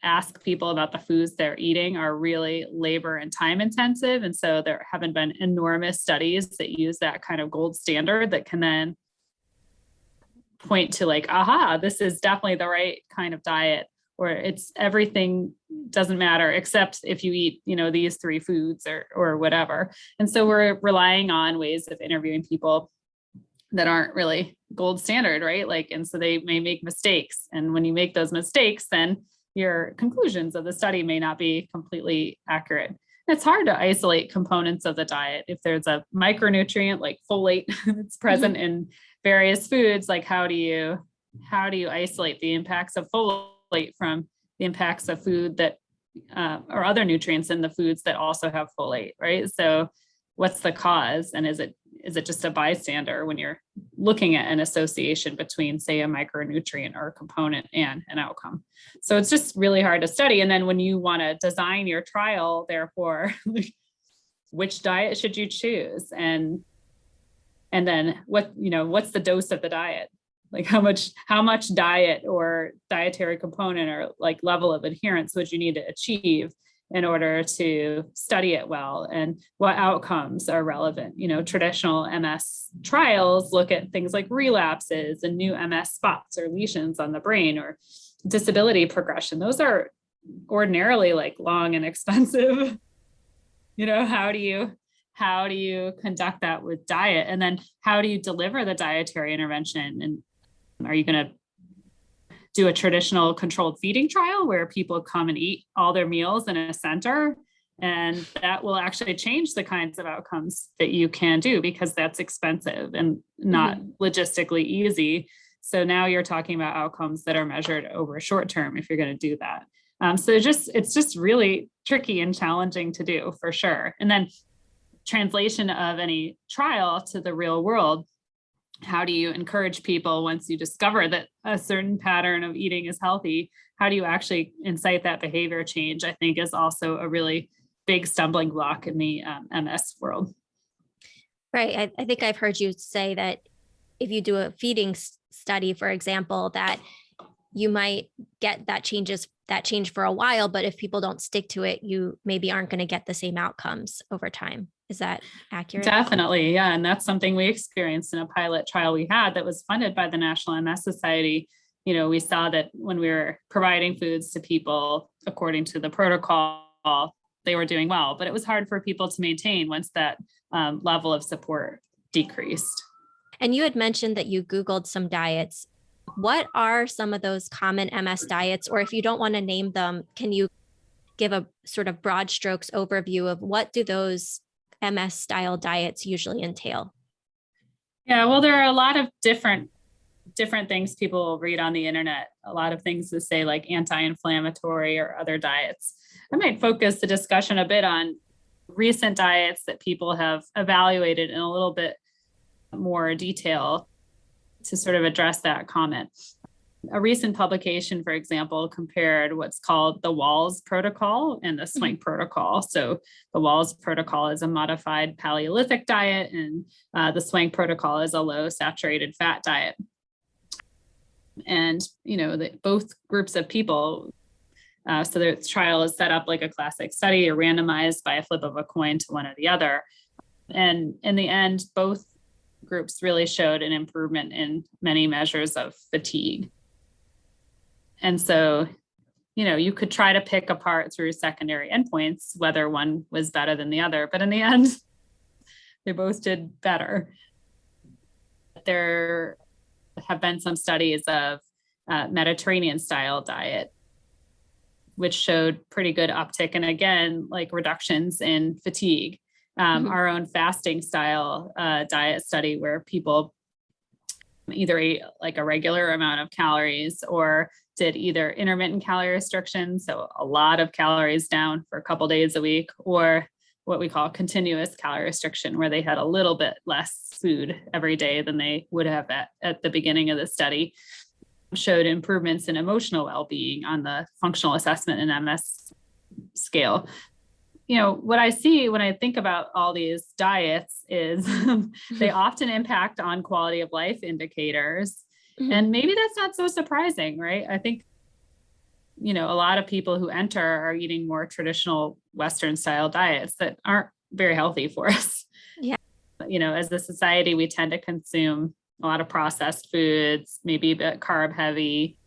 ask people about the foods they're eating are really labor and time intensive. And so there haven't been enormous studies that use that kind of gold standard that can then point to like, aha, this is definitely the right kind of diet, or it's everything doesn't matter except if you eat, these 3 foods or whatever. And so we're relying on ways of interviewing people that aren't really gold standard, right? And so they may make mistakes. And when you make those mistakes, then your conclusions of the study may not be completely accurate. It's hard to isolate components of the diet. If there's a micronutrient like folate that's present in various foods, like how do you isolate the impacts of folate from the impacts of food that or other nutrients in the foods that also have folate, right? So what's the cause? And is it just a bystander when you're looking at an association between, say, a micronutrient or a component and an outcome? So it's just really hard to study. And then when you want to design your trial, therefore, which diet should you choose? And then what's the dose of the diet? Like how much diet or dietary component or like level of adherence would you need to achieve in order to study it well, and what outcomes are relevant? Traditional MS trials look at things like relapses and new MS spots or lesions on the brain or disability progression. Those are ordinarily like long and expensive. How do you conduct that with diet? And then how do you deliver the dietary intervention? And are you going to do a traditional controlled feeding trial where people come and eat all their meals in a center? And that will actually change the kinds of outcomes that you can do, because that's expensive and not logistically easy. So now you're talking about outcomes that are measured over short term if you're going to do that. So it's just really tricky and challenging to do, for sure. And then translation of any trial to the real world. How do you encourage people, once you discover that a certain pattern of eating is healthy, how do you actually incite that behavior change? I think is also a really big stumbling block in the MS world. Right. I think I've heard you say that if you do a feeding study, for example, that you might get that change for a while, but if people don't stick to it, you maybe aren't going to get the same outcomes over time. Is that accurate? Definitely. Yeah. And that's something we experienced in a pilot trial we had that was funded by the National MS Society. We saw that when we were providing foods to people according to the protocol, they were doing well, but it was hard for people to maintain once that level of support decreased. And you had mentioned that you Googled some diets. What are some of those common MS diets? Or if you don't want to name them, can you give a sort of broad strokes overview of what do those MS style diets usually entail? Yeah, well, there are a lot of different things people will read on the internet, a lot of things that say like anti-inflammatory or other diets. I might focus the discussion a bit on recent diets that people have evaluated in a little bit more detail to sort of address that comment. A recent publication, for example, compared what's called the Walls protocol and the Swank protocol. So the Walls protocol is a modified Paleolithic diet, and the Swank protocol is a low saturated fat diet. And, both groups of people, so the trial is set up like a classic study, or randomized by a flip of a coin to one or the other. And in the end, both groups really showed an improvement in many measures of fatigue. And so, you could try to pick apart through secondary endpoints whether one was better than the other, but in the end, they both did better. There have been some studies of Mediterranean style diet, which showed pretty good uptick. And again, like reductions in fatigue. Our own fasting style diet study where people either ate like a regular amount of calories or did either intermittent calorie restriction, so a lot of calories down for a couple days a week, or what we call continuous calorie restriction, where they had a little bit less food every day than they would have at the beginning of the study, showed improvements in emotional well-being on the functional assessment and MS scale. What I see when I think about all these diets is they often impact on quality of life indicators. And maybe that's not so surprising, right? I think, a lot of people who enter are eating more traditional Western style diets that aren't very healthy for us. Yeah. As a society, we tend to consume a lot of processed foods, maybe a bit carb heavy,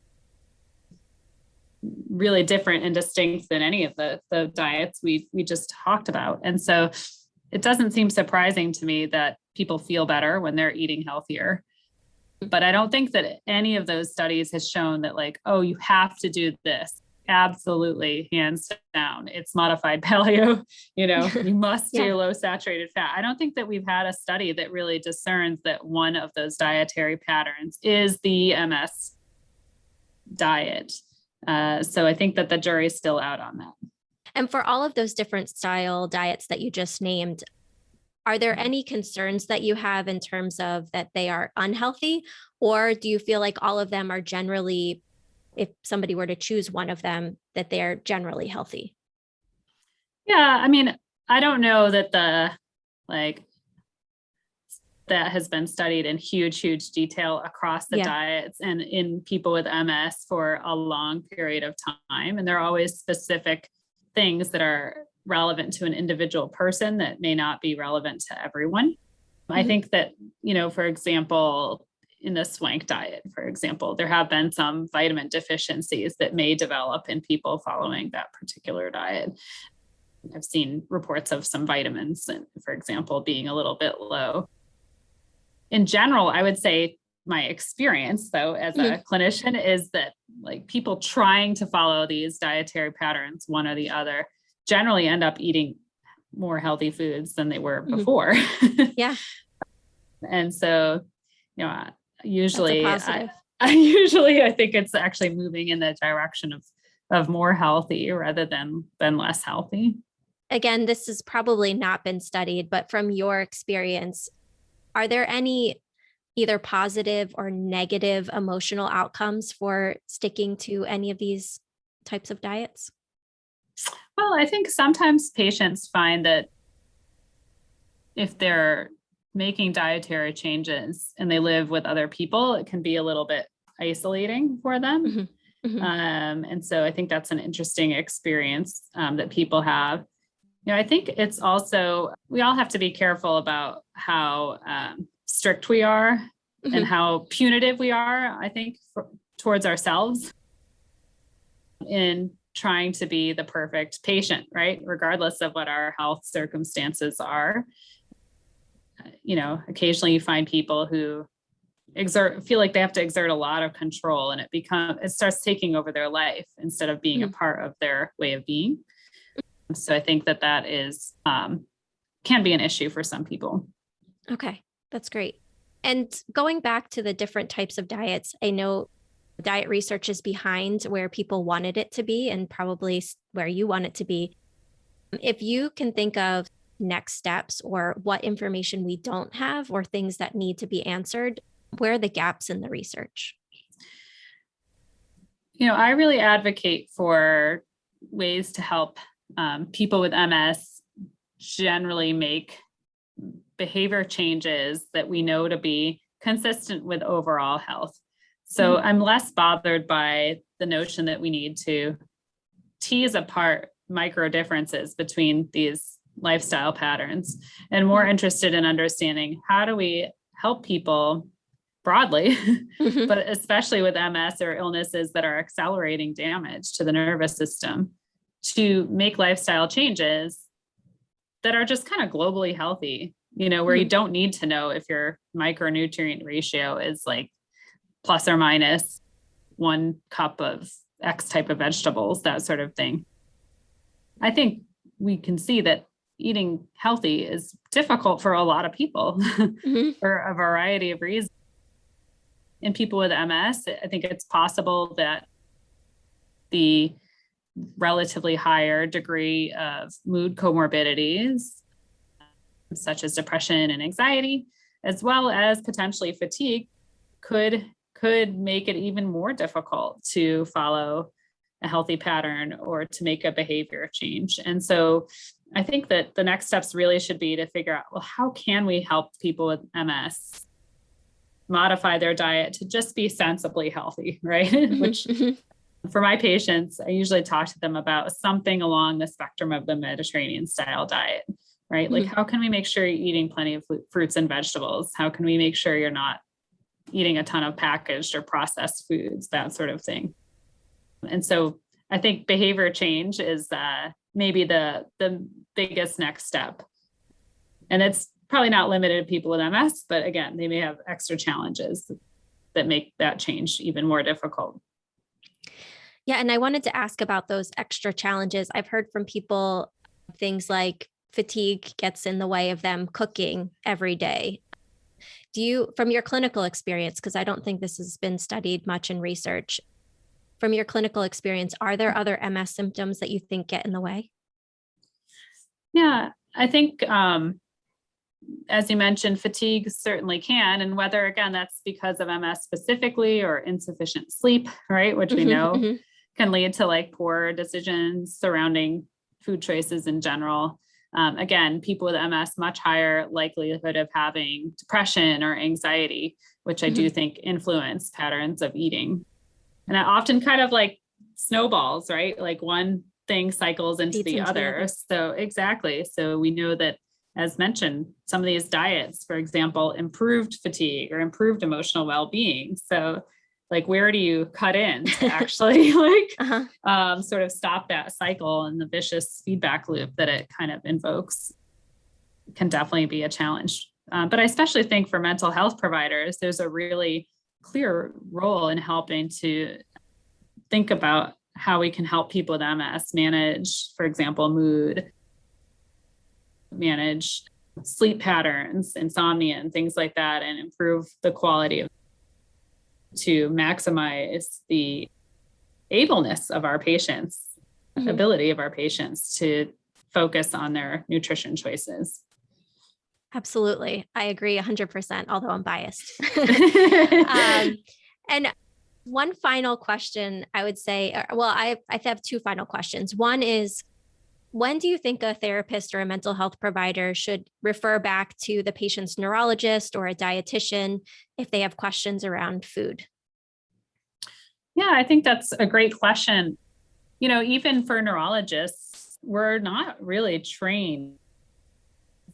really different and distinct than any of the diets we just talked about. And so it doesn't seem surprising to me that people feel better when they're eating healthier. But I don't think that any of those studies has shown that like, oh, you have to do this. Absolutely, hands down. It's modified paleo, you must do low saturated fat. I don't think that we've had a study that really discerns that one of those dietary patterns is the MS diet. So I think that the jury's still out on that. And for all of those different style diets that you just named, are there any concerns that you have in terms of that they are unhealthy? Or do you feel like all of them are generally, if somebody were to choose one of them, that they're generally healthy? Yeah, I mean, I don't know that that has been studied in huge detail across the diets and in people with MS for a long period of time. And there are always specific things that are relevant to an individual person that may not be relevant to everyone. I think that, for example, in the Swank diet, for example, there have been some vitamin deficiencies that may develop in people following that particular diet. I've seen reports of some vitamins, for example, being a little bit low. In general, I would say my experience, though, as a clinician is that like people trying to follow these dietary patterns, one or the other, generally end up eating more healthy foods than they were before. Yeah. And so, usually I think it's actually moving in the direction of more healthy rather than less healthy. Again, this has probably not been studied, but from your experience, are there any either positive or negative emotional outcomes for sticking to any of these types of diets? Well, I think sometimes patients find that if they're making dietary changes and they live with other people, it can be a little bit isolating for them. And so I think that's an interesting experience that people have. I think it's also, we all have to be careful about how strict we are and how punitive we are, I think, towards ourselves in trying to be the perfect patient, right? Regardless of what our health circumstances are. Occasionally you find people who feel like they have to exert a lot of control, and it starts taking over their life instead of being a part of their way of being. So I think that is can be an issue for some people. Okay, that's great. And going back to the different types of diets, I know diet research is behind where people wanted it to be and probably where you want it to be. If you can think of next steps or what information we don't have or things that need to be answered, where are the gaps in the research? I really advocate for ways to help people with MS generally make behavior changes that we know to be consistent with overall health. So I'm less bothered by the notion that we need to tease apart micro differences between these lifestyle patterns, and more interested in understanding how do we help people broadly, but especially with MS or illnesses that are accelerating damage to the nervous system, to make lifestyle changes that are just kind of globally healthy, where you don't need to know if your micronutrient ratio is like plus or minus 1 cup of X type of vegetables, that sort of thing. I think we can see that eating healthy is difficult for a lot of people for a variety of reasons. In people with MS, I think it's possible that the relatively higher degree of mood comorbidities, such as depression and anxiety, as well as potentially fatigue, could make it even more difficult to follow a healthy pattern or to make a behavior change. And so I think that the next steps really should be to figure out, well, how can we help people with MS modify their diet to just be sensibly healthy, right? Which for my patients, I usually talk to them about something along the spectrum of the Mediterranean style diet, right? Like, how can we make sure you're eating plenty of fruits and vegetables? How can we make sure you're not eating a ton of packaged or processed foods, that sort of thing? And so I think behavior change is maybe the biggest next step. And it's probably not limited to people with MS, but again, they may have extra challenges that make that change even more difficult. Yeah, and I wanted to ask about those extra challenges. I've heard from people things like fatigue gets in the way of them cooking every day. Do you, from your clinical experience, because I don't think this has been studied much in research, from your clinical experience, are there other MS symptoms that you think get in the way? Yeah, I think, as you mentioned, fatigue certainly can, and whether, again, that's because of MS specifically or insufficient sleep, right, which we know can lead to like poor decisions surrounding food choices in general. Again, people with MS, much higher likelihood of having depression or anxiety, which I do think influence patterns of eating. And it often kind of like snowballs, right? Like one thing cycles into the other. So exactly. So we know that, as mentioned, some of these diets, for example, improved fatigue or improved emotional well-being. So like, where do you cut in to actually sort of stop that cycle and the vicious feedback loop that it kind of invokes? Can definitely be a challenge. But I especially think for mental health providers, there's a really clear role in helping to think about how we can help people with MS manage, for example, mood, manage sleep patterns, insomnia, and things like that, and improve the quality to maximize the ableness of our patients, ability of our patients to focus on their nutrition choices. Absolutely. I agree 100%, although I'm biased. And one final question I would say, I have 2 final questions. One is, when do you think a therapist or a mental health provider should refer back to the patient's neurologist or a dietitian if they have questions around food? Yeah, I think that's a great question. Even for neurologists, we're not really trained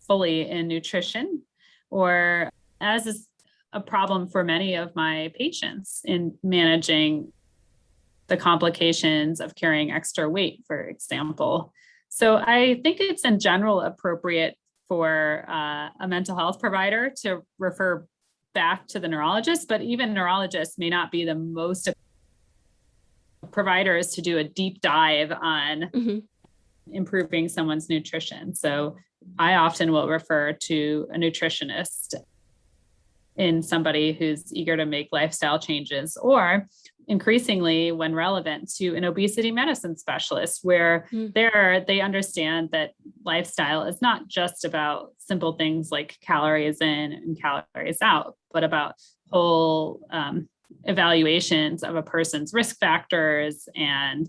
fully in nutrition, or as is a problem for many of my patients in managing the complications of carrying extra weight, for example. So I think it's in general appropriate for a mental health provider to refer back to the neurologist, but even neurologists may not be the most providers to do a deep dive on improving someone's nutrition. So I often will refer to a nutritionist in somebody who's eager to make lifestyle changes, or increasingly, when relevant, to an obesity medicine specialist, where they understand that lifestyle is not just about simple things like calories in and calories out, but about whole evaluations of a person's risk factors and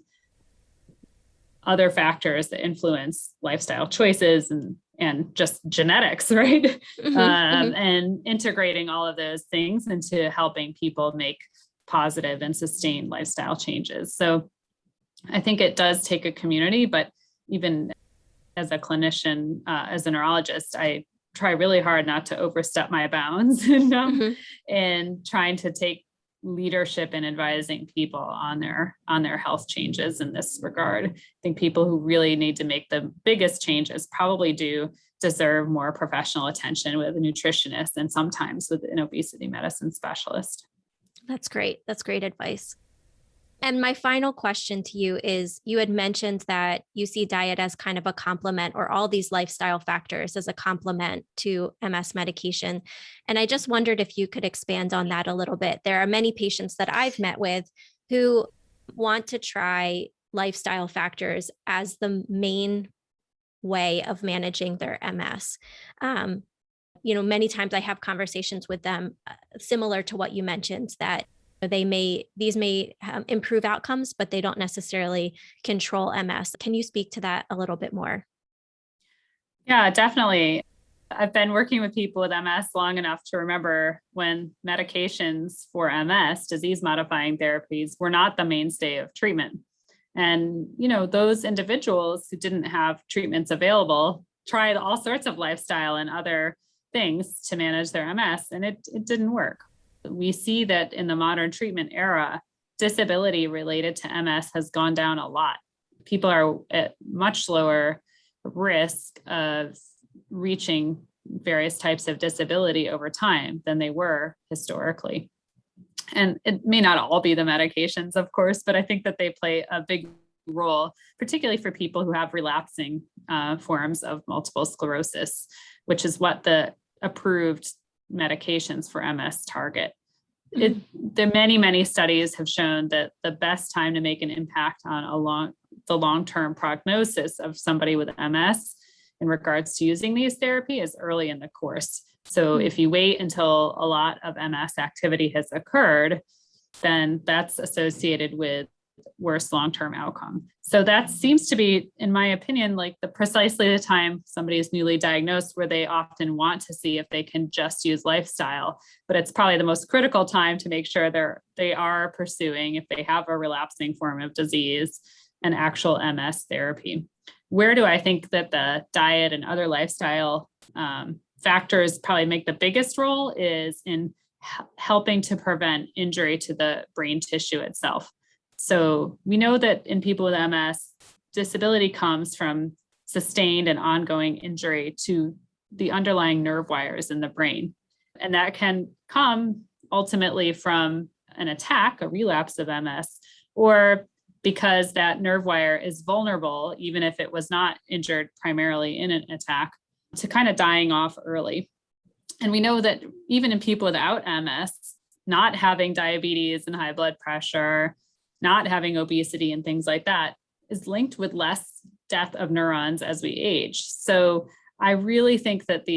other factors that influence lifestyle choices and just genetics, right? And integrating all of those things into helping people make positive and sustained lifestyle changes. So I think it does take a community, but even as a clinician, as a neurologist, I try really hard not to overstep my bounds and trying to take leadership in advising people on their health changes in this regard. I think people who really need to make the biggest changes probably do deserve more professional attention with a nutritionist and sometimes with an obesity medicine specialist. That's great. That's great advice. And my final question to you is, you had mentioned that you see diet as kind of a complement, or all these lifestyle factors as a complement to MS medication. And I just wondered if you could expand on that a little bit. There are many patients that I've met with who want to try lifestyle factors as the main way of managing their MS. Many times I have conversations with them similar to what you mentioned, that these may improve outcomes, but they don't necessarily control MS. Can you speak to that a little bit more? Yeah, definitely. I've been working with people with MS long enough to remember when medications for MS, disease modifying therapies, were not the mainstay of treatment. And, those individuals who didn't have treatments available tried all sorts of lifestyle and other things to manage their MS, and it didn't work. We see that in the modern treatment era, disability related to MS has gone down a lot. People are at much lower risk of reaching various types of disability over time than they were historically. And it may not all be the medications, of course, but I think that they play a big role, particularly for people who have relapsing forms of multiple sclerosis, which is what the approved medications for MS target. There many, many studies have shown that the best time to make an impact on the long-term prognosis of somebody with MS in regards to using these therapy is early in the course. So if you wait until a lot of MS activity has occurred, then that's associated with worse long-term outcome. So that seems to be, in my opinion, like precisely the time somebody is newly diagnosed, where they often want to see if they can just use lifestyle. But it's probably the most critical time to make sure they are pursuing, if they have a relapsing form of disease, an actual MS therapy. Where do I think that the diet and other lifestyle factors probably make the biggest role is in helping to prevent injury to the brain tissue itself. So we know that in people with MS, disability comes from sustained and ongoing injury to the underlying nerve wires in the brain. And that can come ultimately from an attack, a relapse of MS, or because that nerve wire is vulnerable, even if it was not injured primarily in an attack, to kind of dying off early. And we know that even in people without MS, not having diabetes and high blood pressure, not having obesity and things like that is linked with less death of neurons as we age. So I really think that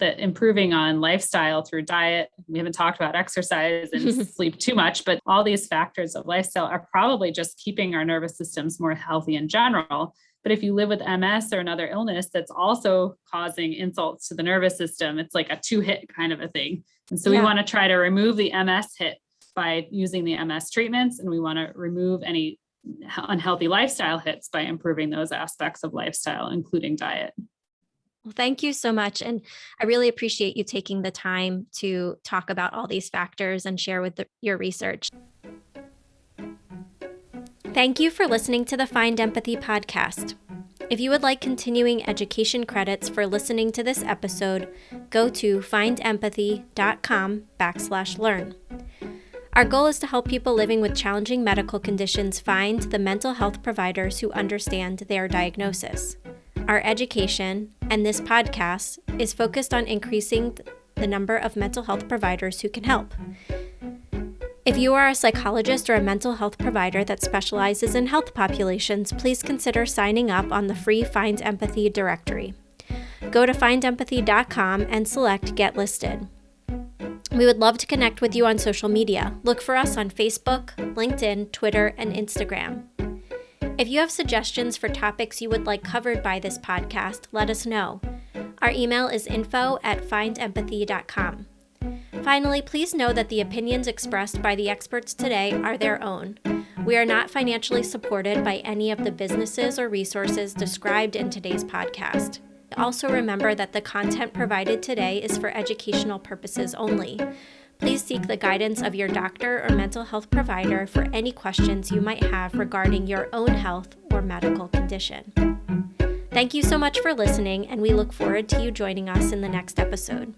improving on lifestyle through diet, we haven't talked about exercise and sleep too much, but all these factors of lifestyle are probably just keeping our nervous systems more healthy in general. But if you live with MS or another illness that's also causing insults to the nervous system, it's like a 2-hit kind of a thing. And so we want to try to remove the MS hit by using the MS treatments, and we want to remove any unhealthy lifestyle hits by improving those aspects of lifestyle, including diet. Well, thank you so much. And I really appreciate you taking the time to talk about all these factors and share with your research. Thank you for listening to the Find Empathy podcast. If you would like continuing education credits for listening to this episode, go to findempathy.com/learn. Our goal is to help people living with challenging medical conditions find the mental health providers who understand their diagnosis. Our education, and this podcast, is focused on increasing the number of mental health providers who can help. If you are a psychologist or a mental health provider that specializes in health populations, please consider signing up on the free Find Empathy directory. Go to findempathy.com and select Get Listed. We would love to connect with you on social media. Look for us on Facebook, LinkedIn, Twitter, and Instagram. If you have suggestions for topics you would like covered by this podcast, let us know. Our email is info@findempathy.com. Finally, please know that the opinions expressed by the experts today are their own. We are not financially supported by any of the businesses or resources described in today's podcast. Also remember that the content provided today is for educational purposes only. Please seek the guidance of your doctor or mental health provider for any questions you might have regarding your own health or medical condition. Thank you so much for listening, and we look forward to you joining us in the next episode.